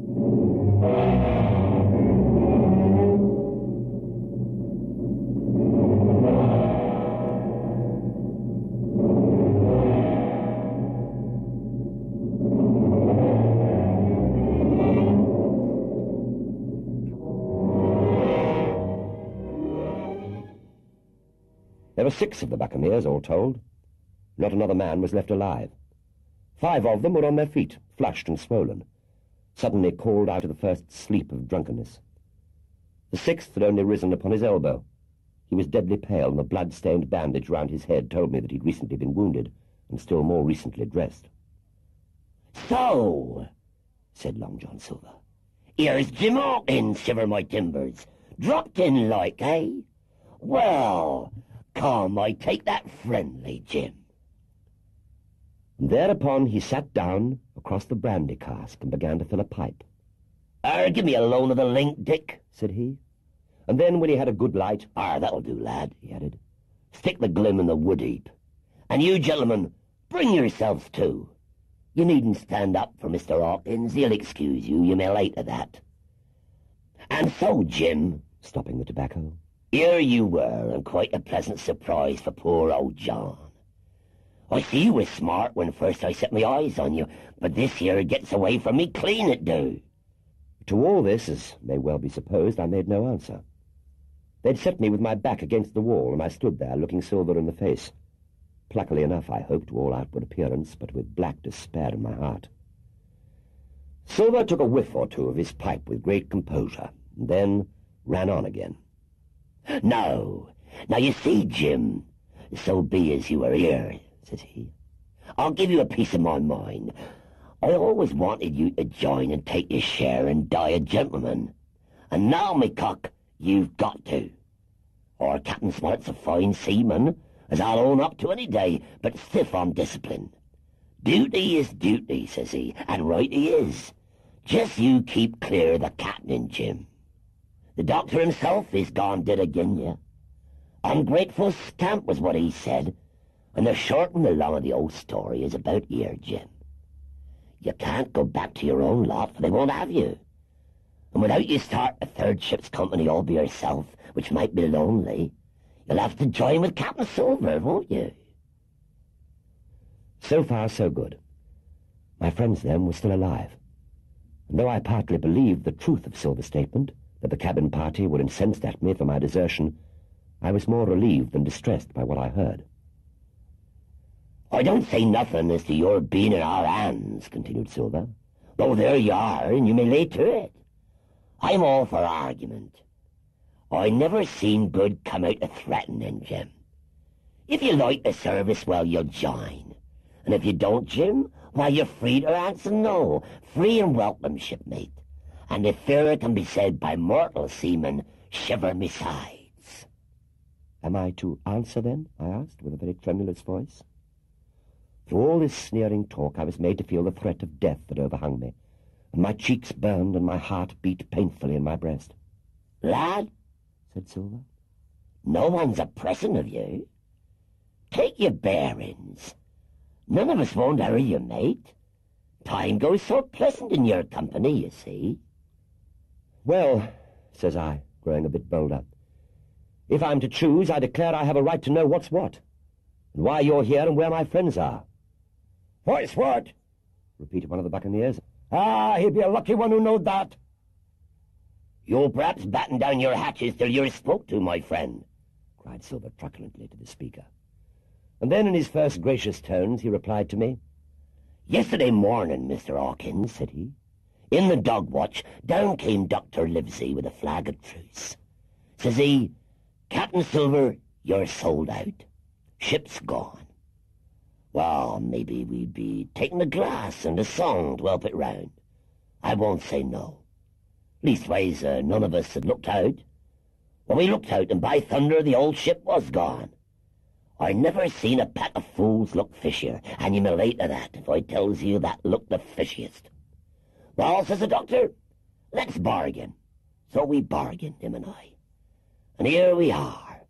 There were 6 of the buccaneers, all told. Not another man was left alive. 5 of them were on their feet, flushed and swollen, suddenly called out of the first sleep of drunkenness. The 6th had only risen upon his elbow. He was deadly pale, and the blood-stained bandage round his head told me that he'd recently been wounded, and still more recently dressed. "So," said Long John Silver, "here's Jim Hawkins, shiver my timbers. Dropped in like, eh? Well, come, I take that friendly, Jim." And thereupon he sat down across the brandy cask and began to fill a pipe. "Give me a loan of the link, Dick," said he. And then, when he had a good light, that'll do, lad," he added, "stick the glim in the wood heap. And you, gentlemen, bring yourselves too. You needn't stand up for Mr. Hawkins. He'll excuse you. You may late to that. And so, Jim," stopping the tobacco, "here you were, and quite a pleasant surprise for poor old John. I see you was smart when first I set my eyes on you, but this here gets away from me clean, it do." To all this, as may well be supposed, I made no answer. They'd set me with my back against the wall, and I stood there, looking Silver in the face. Pluckily enough, I hoped, to all outward appearance, but with black despair in my heart. Silver took a whiff or two of his pipe with great composure, and then ran on again. Now you see, Jim, so be as you are here," says he. "I'll give you a piece of my mind. I always wanted you to join and take your share and die a gentleman. And now, me cock, you've got to. Or Captain Smollett's a fine seaman, as I'll own up to any day, but stiff on discipline. Duty is duty," says he, "and right he is. Just you keep clear of the captain, Jim. The doctor himself is gone dead again you. Ungrateful scamp was what he said, and the short and the long of the old story is about here, Jim. You can't go back to your own lot, for they won't have you. And without you start a 3rd ship's company all by yourself, which might be lonely, you'll have to join with Captain Silver, won't you?" So far, so good. My friends, then, were still alive, and though I partly believed the truth of Silver's statement, that the cabin party were incensed at me for my desertion, I was more relieved than distressed by what I heard. "I don't say nothing as to your being in our hands," continued Silver, "though there you are, and you may lay to it. I'm all for argument. I never seen good come out of threatening, Jim. If you like the service, well, you'll join. And if you don't, Jim, why, you're free to answer no. Free and welcome, shipmate. And if fairer can be said by mortal seamen, shiver me sides." "Am I to answer, then?" I asked, with a very tremulous voice. Through all this sneering talk I was made to feel the threat of death that overhung me, and my cheeks burned and my heart beat painfully in my breast. "Lad," said Silver, "no one's a-pressing of you. Take your bearings. None of us won't hurry you, mate. Time goes so pleasant in your company, you see." "Well," says I, growing a bit bolder, "if I'm to choose, I declare I have a right to know what's what, and why you're here and where my friends are." "What's what?" repeated one of the buccaneers. "Ah, he'd be a lucky one who knowed that." "You'll perhaps batten down your hatches till you're spoke to, my friend," cried Silver truculently to the speaker. And then in his first gracious tones he replied to me. "Yesterday morning, Mr. Hawkins," said he, "in the dog-watch, down came Dr. Livesey with a flag of truce. Says he, 'Captain Silver, you're sold out. Ship's gone.' Well, maybe we'd be taking a glass and a song to help it round. I won't say no. Leastways, none of us had looked out. Well, we looked out, and by thunder, the old ship was gone. I never seen a pack of fools look fishier, and you may lay to that if I tells you that looked the fishiest. Well, says the doctor, let's bargain. So we bargained, him and I. And here we are.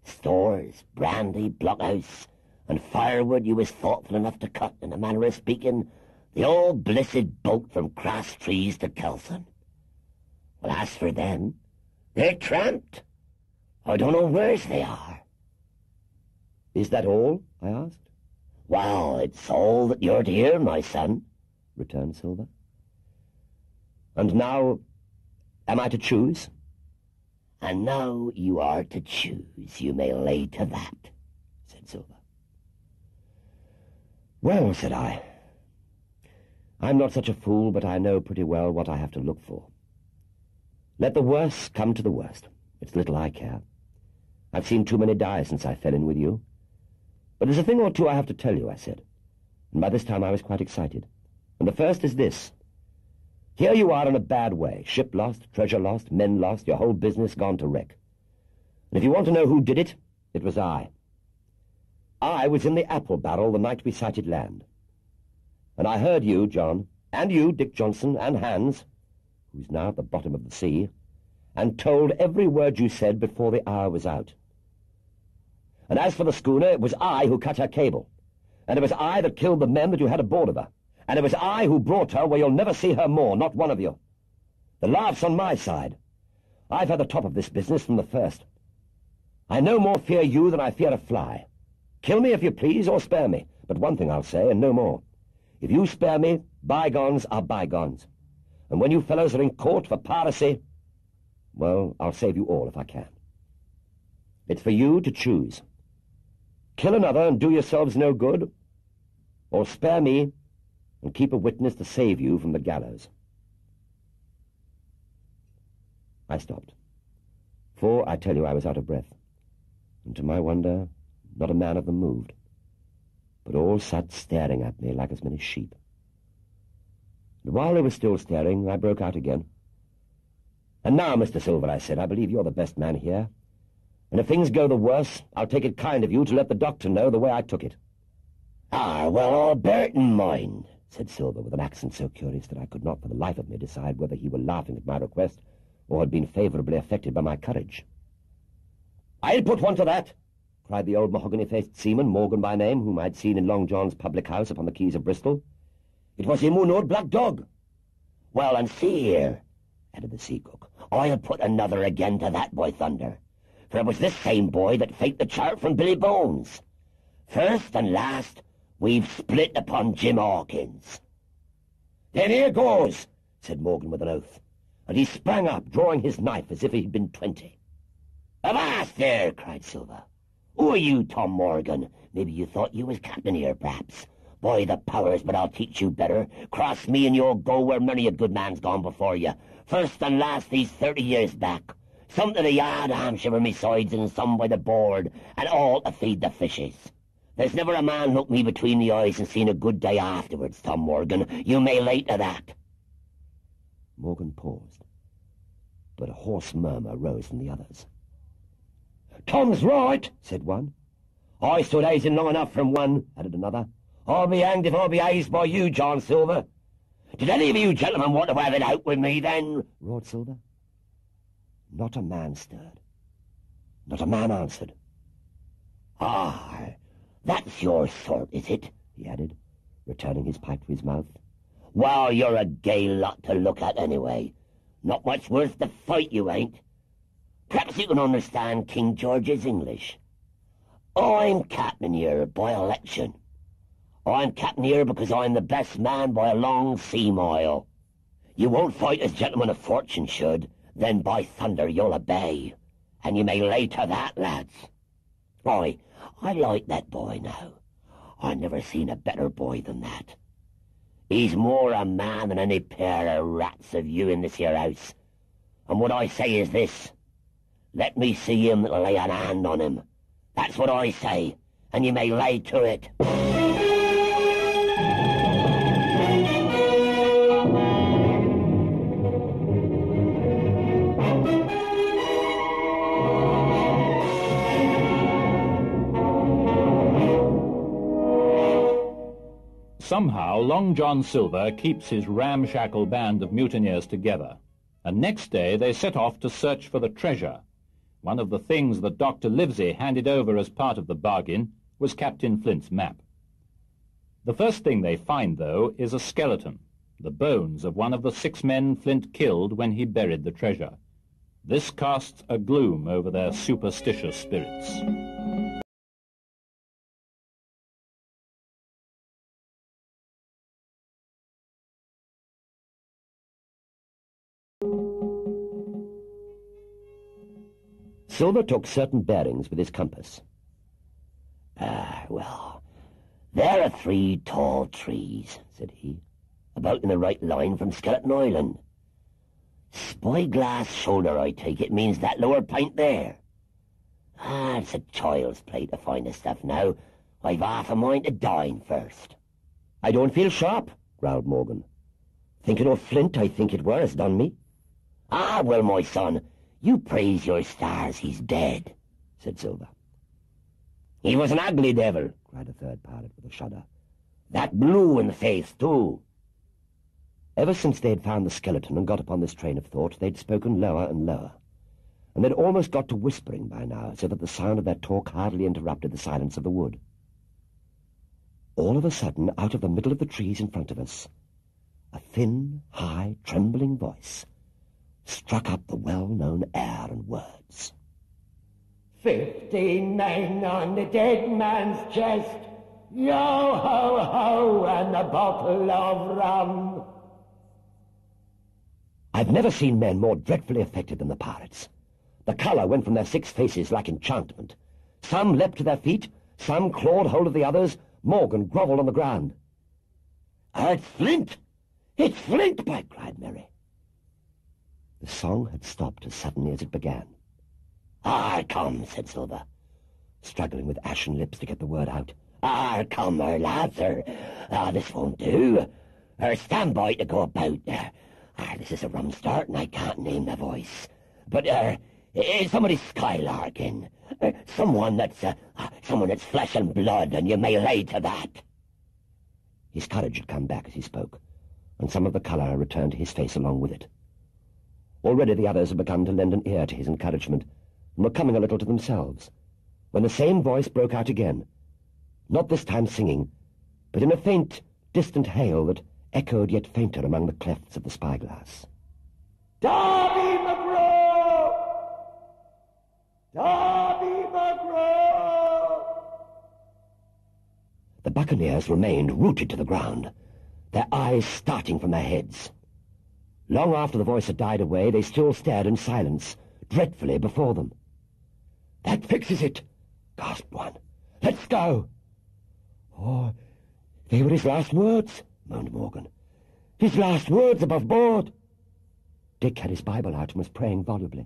Stores, brandy, blockhouse, and firewood you was thoughtful enough to cut, in a manner of speaking, the old blissed boat from Cross Trees to Kelson. Well, as for them, they're tramped. I don't know where's they are." "Is that all?" I asked. "Well, it's all that you're to hear, my son," returned Silver. "And now, am I to choose?" "And now you are to choose, you may lay to that," said Silver. "Well," said I, "I'm not such a fool, but I know pretty well what I have to look for. Let the worst come to the worst. It's little I care. I've seen too many die since I fell in with you. But there's a thing or two I have to tell you," I said, and by this time I was quite excited. "And the first is this. Here you are in a bad way. Ship lost, treasure lost, men lost, your whole business gone to wreck. And if you want to know who did it, it was I. I was in the apple barrel the night we sighted land. And I heard you, John, and you, Dick Johnson, and Hans, who's now at the bottom of the sea, and told every word you said before the hour was out. And as for the schooner, it was I who cut her cable, and it was I that killed the men that you had aboard of her, and it was I who brought her where you'll never see her more, not one of you. The laugh's on my side. I've had the top of this business from the first. I no more fear you than I fear a fly. Kill me if you please, or spare me, but one thing I'll say, and no more. If you spare me, bygones are bygones. And when you fellows are in court for piracy, well, I'll save you all if I can. It's for you to choose. Kill another and do yourselves no good, or spare me and keep a witness to save you from the gallows." I stopped, for I tell you I was out of breath, and to my wonder, not a man of them moved, but all sat staring at me like as many sheep. And while they were still staring, I broke out again. "And now, Mr. Silver," I said, "I believe you're the best man here. And if things go the worse, I'll take it kind of you to let the doctor know the way I took it." "Ah, well, I'll bear it in mind," said Silver, with an accent so curious that I could not for the life of me decide whether he were laughing at my request or had been favourably affected by my courage. "I'll put one to that," cried the old mahogany-faced seaman, Morgan by name, whom I'd seen in Long John's public house upon the quays of Bristol. "It was him who knowed Black Dog." "Well, and see here," added the sea cook, "I'll put another again to that, by thunder. For it was this same boy that faked the chart from Billy Bones. First and last, we've split upon Jim Hawkins." "Then here goes," said Morgan with an oath. and he sprang up, drawing his knife as if he'd been 20. "Avast there!" cried Silver. "Who are you, Tom Morgan? Maybe you thought you was captain here, perhaps. By the powers, but I'll teach you better. Cross me and you'll go where many a good man's gone before you. First and last these 30 years back. Some to the yard arm shiver me sides and some by the board, and all to feed the fishes. There's never a man looked me between the eyes and seen a good day afterwards, Tom Morgan. You may lay to that." Morgan paused, but a hoarse murmur rose from the others. "Tom's right," said one. "I stood hazing long enough from one," added another. "I'll be hanged if I'll be hazed by you, John Silver." "Did any of you gentlemen want to have it out with me, then?" roared Silver. Not a man stirred. Not a man answered. "Ah, that's your sort, is it?" he added, returning his pipe to his mouth. "Well, you're a gay lot to look at anyway. Not much worth the fight, you ain't. Perhaps you can understand King George's English. I'm captain here by election. I'm captain here because I'm the best man by a long sea mile. You won't fight as gentlemen of fortune should, then by thunder you'll obey. And you may lay to that, lads. I like that boy now. I never seen a better boy than that. He's more a man than any pair of rats of you in this here house. And what I say is this. Let me see him lay an hand on him. That's what I say, and you may lay to it." Somehow, Long John Silver keeps his ramshackle band of mutineers together, and next day they set off to search for the treasure. One of the things that Dr. Livesey handed over as part of the bargain was Captain Flint's map. The first thing they find, though, is a skeleton, the bones of one of the 6 men Flint killed when he buried the treasure. This casts a gloom over their superstitious spirits. Silver took certain bearings with his compass. Well, there are 3 tall trees," said he, "about in the right line from Skeleton Island. Spyglass shoulder, I take it, means that lower pint there. It's a child's play to find the stuff now. I've half a mind to dine first." "I don't feel sharp," growled Morgan. "Thinking of Flint, I think it were, has done me." "Ah, well, my son, you praise your stars he's dead," said Silver. "He was an ugly devil," cried a third pilot with a shudder. "That blue in the face, too." Ever since they had found the skeleton and got upon this train of thought, they'd spoken lower and lower, and they'd almost got to whispering by now, so that the sound of their talk hardly interrupted the silence of the wood. All of a sudden, out of the middle of the trees in front of us, a thin, high, trembling voice struck up the well-known air and words. 15 men on the dead man's chest, yo-ho-ho, and a bottle of rum. I've never seen men more dreadfully affected than the pirates. The colour went from their 6 faces like enchantment. Some leapt to their feet, some clawed hold of the others. Morgan grovelled on the ground. "It's Flint! It's Flint!" cried Mary. The song had stopped as suddenly as it began. Come," said Silver, struggling with ashen lips to get the word out. Come, lads, this won't do. Stand by to go about. This is a rum start, and I can't name the voice. But, somebody's skylarking. Someone that's flesh and blood, and you may lay to that." His courage had come back as he spoke, and some of the colour returned to his face along with it. Already the others had begun to lend an ear to his encouragement, and were coming a little to themselves, when the same voice broke out again, not this time singing, but in a faint, distant hail that echoed yet fainter among the clefts of the spyglass. "Darby McGraw! Darby McGraw!" The buccaneers remained rooted to the ground, their eyes starting from their heads. Long after the voice had died away, they still stared in silence, dreadfully before them. "That fixes it," gasped one. "Let's go." "Oh, they were his last words," moaned Morgan. "His last words above board." Dick had his Bible out and was praying volubly.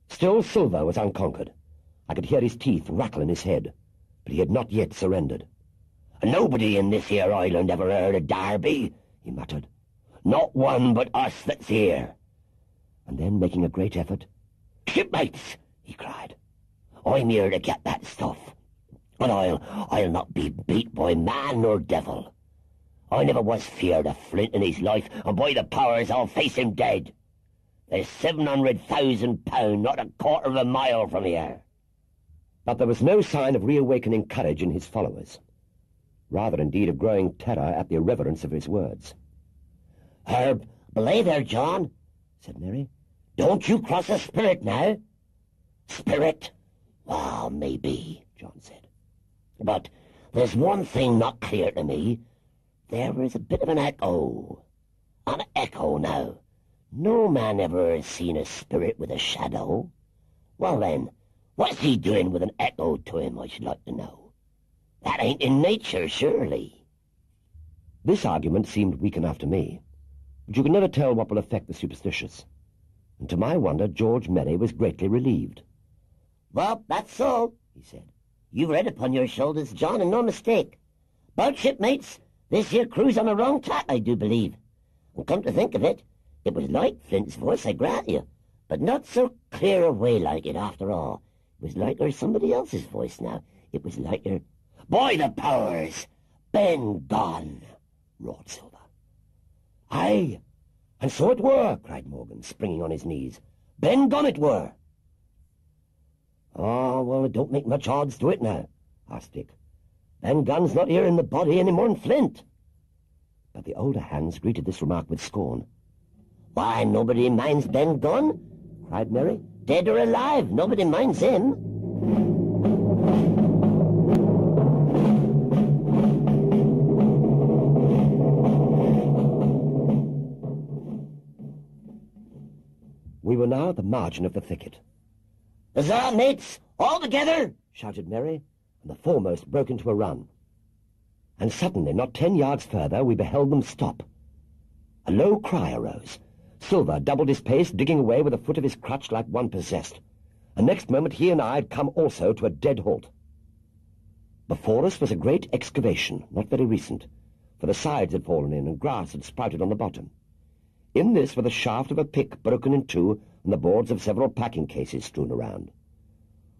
Still, Silver was unconquered. I could hear his teeth rattle in his head, but he had not yet surrendered. "Nobody in this here island ever heard of Darby," he muttered. "Not one but us that's here." And then, making a great effort, "Shipmates," he cried, "I'm here to get that stuff, and I'll not be beat by man nor devil. I never was feared of Flint in his life, and by the powers I'll face him dead. There's £700,000 not a quarter of a mile from here." But there was no sign of reawakening courage in his followers. Rather, indeed, of growing terror at the irreverence of his words. "Belay there, John," said Mary. "Don't you cross a spirit now." "Spirit? Well, maybe," John said. "But there's one thing not clear to me. There is a bit of an echo. An echo now. No man ever has seen a spirit with a shadow. Well then, what's he doing with an echo to him, I should like to know? That ain't in nature, surely." This argument seemed weak enough to me, but you can never tell what will affect the superstitious. And to my wonder, George Merry was greatly relieved. "Well, that's so," he said. "You've read upon your shoulders, John, and no mistake. But, shipmates, this here crew's on a wrong tack, I do believe. And come to think of it, it was like Flint's voice, I grant you, but not so clear away like it after all. It was like her somebody else's voice now. It was like her—" "By the powers, Ben gone!" roared Silver. "Aye, and so it were," cried Morgan, springing on his knees. "Ben gone it were." "Oh, well, it don't make much odds to it now," asked Dick. "Ben Gunn's not here in the body any more'n Flint." But the older hands greeted this remark with scorn. "Why, nobody minds Ben Gunn," cried Mary. "Dead or alive, nobody minds him." We were now at the margin of the thicket. "Huzzah, mates! All together!" shouted Mary, and the foremost broke into a run. And suddenly, not 10 yards further, we beheld them stop. A low cry arose. Silver doubled his pace, digging away with the foot of his crutch like one possessed. The next moment he and I had come also to a dead halt. Before us was a great excavation, not very recent, for the sides had fallen in and grass had sprouted on the bottom. In this were the shaft of a pick broken in two and the boards of several packing cases strewn around.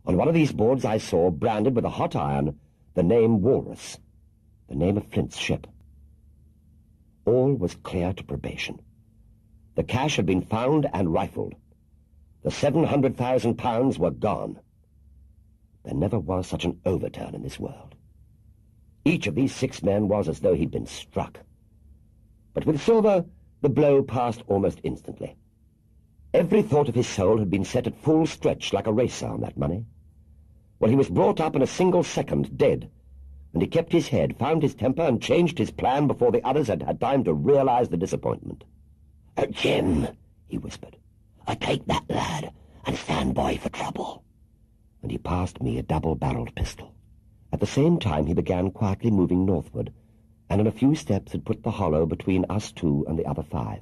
On one of these boards I saw, branded with a hot iron, the name Walrus, the name of Flint's ship. All was clear to probation. The cash had been found and rifled. The £700,000 were gone. There never was such an overturn in this world. Each of these 6 men was as though he'd been struck. But with Silver, the blow passed almost instantly. Every thought of his soul had been set at full stretch like a racer on that money. Well, he was brought up in a single second, dead, and he kept his head, found his temper, and changed his plan before the others had had time to realize the disappointment. "Jim," he whispered, "I take that lad and stand by for trouble." And he passed me a double-barreled pistol. At the same time he began quietly moving northward, and in a few steps had put the hollow between us 2 and the other 5.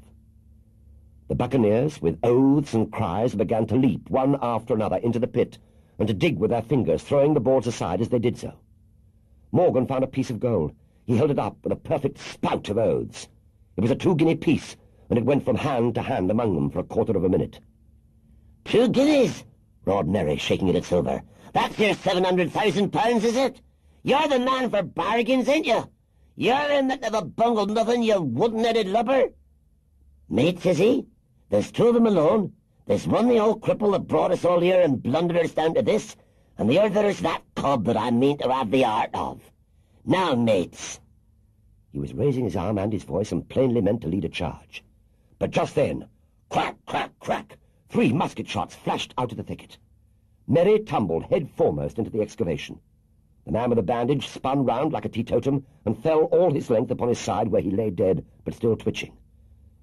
The buccaneers, with oaths and cries, began to leap one after another into the pit and to dig with their fingers, throwing the boards aside as they did so. Morgan found a piece of gold. He held it up with a perfect spout of oaths. It was a 2-guinea piece, and it went from hand to hand among them for a quarter of a minute. "2 guineas!" roared Mary, shaking it at Silver. "That's your £700,000, is it? You're the man for bargains, ain't you? You're him that never bungled nothing, you wooden-headed lubber." "Mate," says he, "there's 2 of them alone. There's one the old cripple that brought us all here and blundered us down to this, and the other's that cub that I mean to have the art of. Now, mates." He was raising his arm and his voice and plainly meant to lead a charge. But just then, crack, crack, crack, 3 musket shots flashed out of the thicket. Merry tumbled head foremost into the excavation. The man with the bandage spun round like a teetotum and fell all his length upon his side where he lay dead, but still twitching.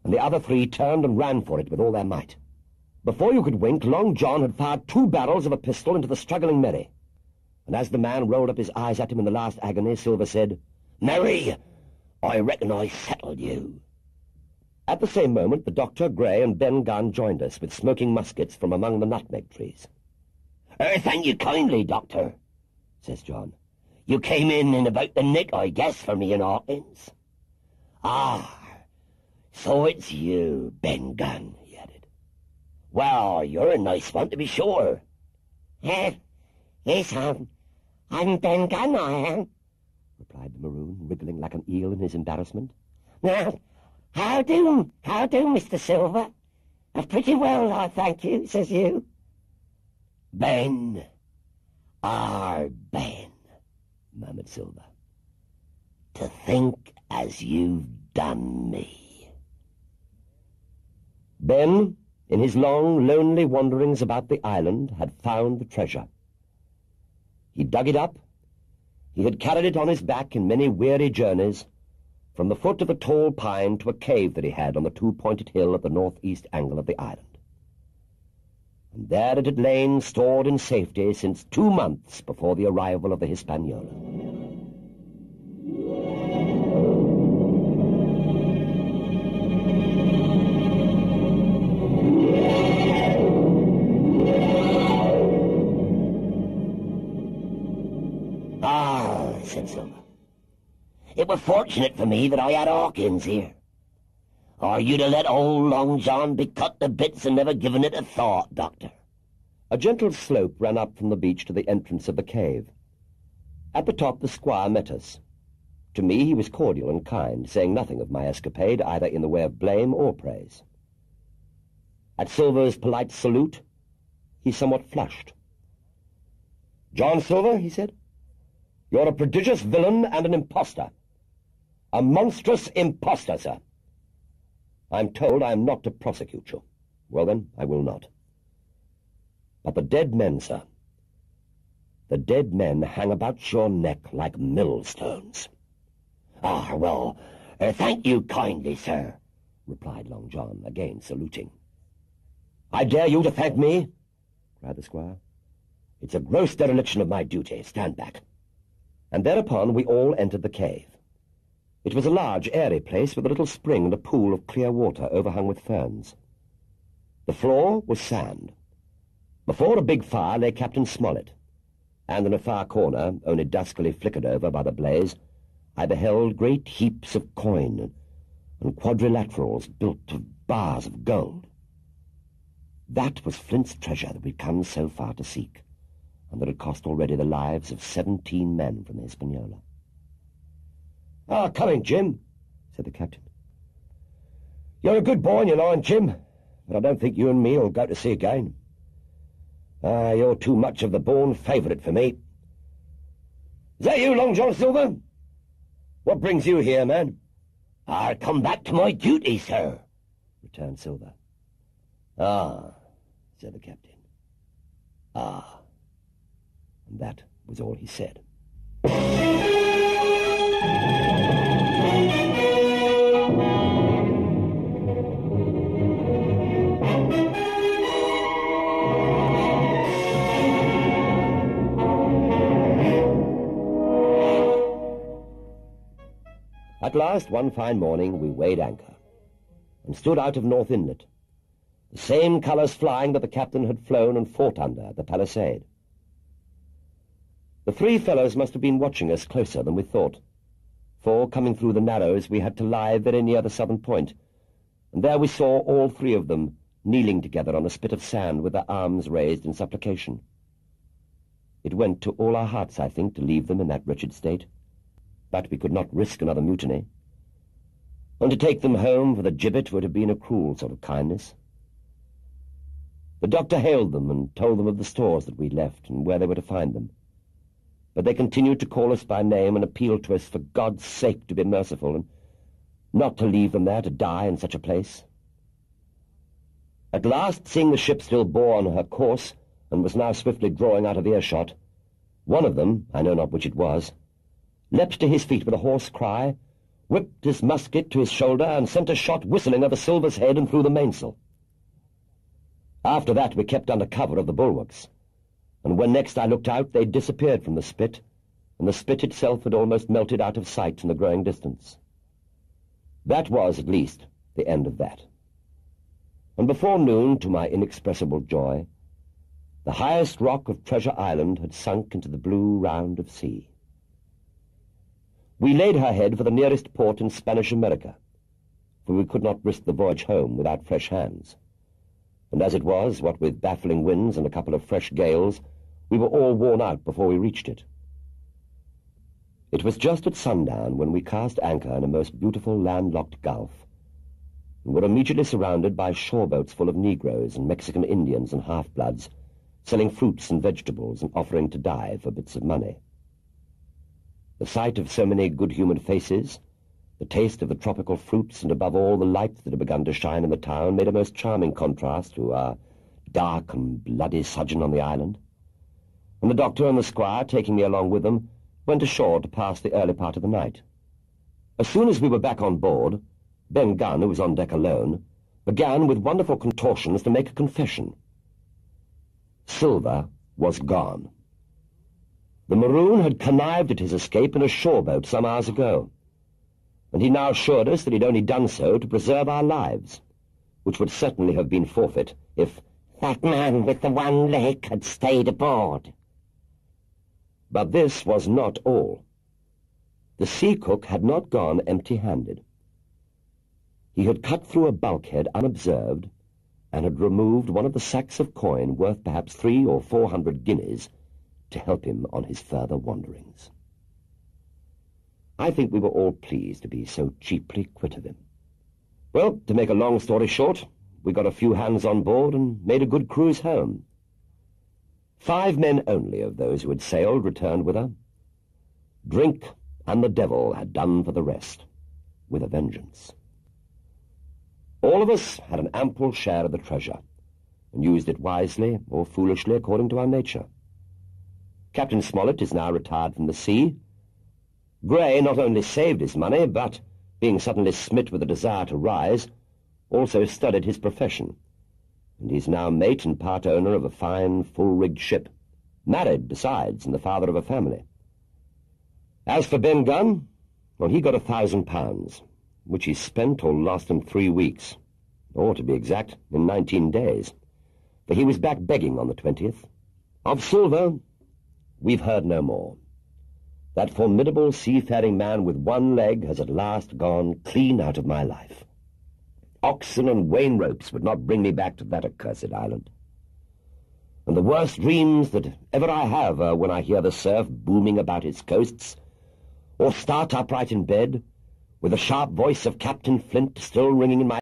and the other 3 turned and ran for it with all their might. Before you could wink, Long John had fired 2 barrels of a pistol into the struggling Merry, and as the man rolled up his eyes at him in the last agony, Silver said, "Merry, I reckon I settled you." At the same moment, the Doctor, Gray, and Ben Gunn joined us with smoking muskets from among the nutmeg trees. Thank you kindly, Doctor," says John. "You came in about the nick, I guess, for me and Hawkins." "Ah, so it's you, Ben Gunn," he added. "Well, you're a nice one, to be sure." Yes, I'm Ben Gunn, I am," replied the Maroon, wriggling like an eel in his embarrassment. "Now, how do, Mr. Silver? Pretty well, I thank you," says you. "Ben, our Ben," murmured Silver. "To think as you've done me." Ben, in his long, lonely wanderings about the island, had found the treasure. He dug it up. He had carried it on his back in many weary journeys, from the foot of a tall pine to a cave that he had on the 2-pointed hill at the northeast angle of the island. And there it had lain stored in safety since 2 months before the arrival of the Hispaniola. "Ah," said Silver, "it were fortunate for me that I had Hawkins here. Or you'd have let old Long John be cut to bits and never given it a thought, Doctor." A gentle slope ran up from the beach to the entrance of the cave. At the top the squire met us. To me he was cordial and kind, saying nothing of my escapade, either in the way of blame or praise. At Silver's polite salute, he somewhat flushed. "John Silver," he said, "you're a prodigious villain and an impostor. A monstrous impostor, sir. I'm told I am not to prosecute you. Well, then, I will not. But the dead men, sir, the dead men hang about your neck like millstones." "Ah, well, thank you kindly, sir," replied Long John, again saluting. "I dare you to thank me?" cried the squire. "It's a gross dereliction of my duty. Stand back." And thereupon we all entered the cave. It was a large, airy place with a little spring and a pool of clear water overhung with ferns. The floor was sand. Before a big fire lay Captain Smollett, and in a far corner, only duskily flickered over by the blaze, I beheld great heaps of coin and quadrilaterals built of bars of gold. That was Flint's treasure that we'd come so far to seek, and that had cost already the lives of 17 men from the Hispaniola. "Ah, coming, Jim," said the captain. "You're a good boy in your line, Jim, but I don't think you and me will go to sea again. Ah, you're too much of the born favourite for me. Is that you, Long John Silver? What brings you here, man?" "I come back to my duty, sir," returned Silver. "Ah," said the captain. "Ah." And that was all he said. At last, one fine morning, we weighed anchor and stood out of North Inlet, the same colours flying that the captain had flown and fought under at the palisade. The 3 fellows must have been watching us closer than we thought, for, coming through the Narrows, we had to lie very near the southern point, and there we saw all 3 of them kneeling together on a spit of sand with their arms raised in supplication. It went to all our hearts, I think, to leave them in that wretched state, but we could not risk another mutiny, and to take them home for the gibbet would have been a cruel sort of kindness. The doctor hailed them and told them of the stores that we'd left and where they were to find them, but they continued to call us by name and appeal to us for God's sake to be merciful and not to leave them there to die in such a place. At last, seeing the ship still bore on her course and was now swiftly drawing out of earshot, one of them, I know not which it was, leapt to his feet with a hoarse cry, whipped his musket to his shoulder, and sent a shot whistling over Silver's head and through the mainsail. After that we kept under cover of the bulwarks, and when next I looked out they'd disappeared from the spit, and the spit itself had almost melted out of sight in the growing distance. That was, at least, the end of that. And before noon, to my inexpressible joy, the highest rock of Treasure Island had sunk into the blue round of sea. We laid her head for the nearest port in Spanish America, for we could not risk the voyage home without fresh hands. And as it was, what with baffling winds and a couple of fresh gales, we were all worn out before we reached it. It was just at sundown when we cast anchor in a most beautiful landlocked gulf, and were immediately surrounded by shore-boats full of Negroes and Mexican Indians and half-bloods, selling fruits and vegetables and offering to die for bits of money. The sight of so many good-humoured faces, the taste of the tropical fruits, and above all the lights that had begun to shine in the town made a most charming contrast to our dark and bloody sojourn on the island. And the doctor and the squire, taking me along with them, went ashore to pass the early part of the night. As soon as we were back on board, Ben Gunn, who was on deck alone, began with wonderful contortions to make a confession. Silver was gone. The Maroon had connived at his escape in a shore-boat some hours ago, and he now assured us that he'd only done so to preserve our lives, which would certainly have been forfeit if that man with the one leg had stayed aboard. But this was not all. The sea cook had not gone empty-handed. He had cut through a bulkhead unobserved and had removed one of the sacks of coin worth perhaps 300 or 400 guineas to help him on his further wanderings. I think we were all pleased to be so cheaply quit of him. Well, to make a long story short, we got a few hands on board and made a good cruise home. 5 men only of those who had sailed returned with her. Drink and the devil had done for the rest, with a vengeance. All of us had an ample share of the treasure, and used it wisely or foolishly according to our nature. Captain Smollett is now retired from the sea. Grey not only saved his money, but, being suddenly smit with a desire to rise, also studied his profession, and he's now mate and part owner of a fine, full-rigged ship, married, besides, and the father of a family. As for Ben Gunn, well, he got £1,000, which he spent or lost in 3 weeks, or, to be exact, in 19 days, for he was back begging on the 20th. Of Silver, we've heard no more. That formidable seafaring man with one leg has at last gone clean out of my life. Oxen and wain ropes would not bring me back to that accursed island. And the worst dreams that ever I have are when I hear the surf booming about its coasts, or start upright in bed, with the sharp voice of Captain Flint still ringing in my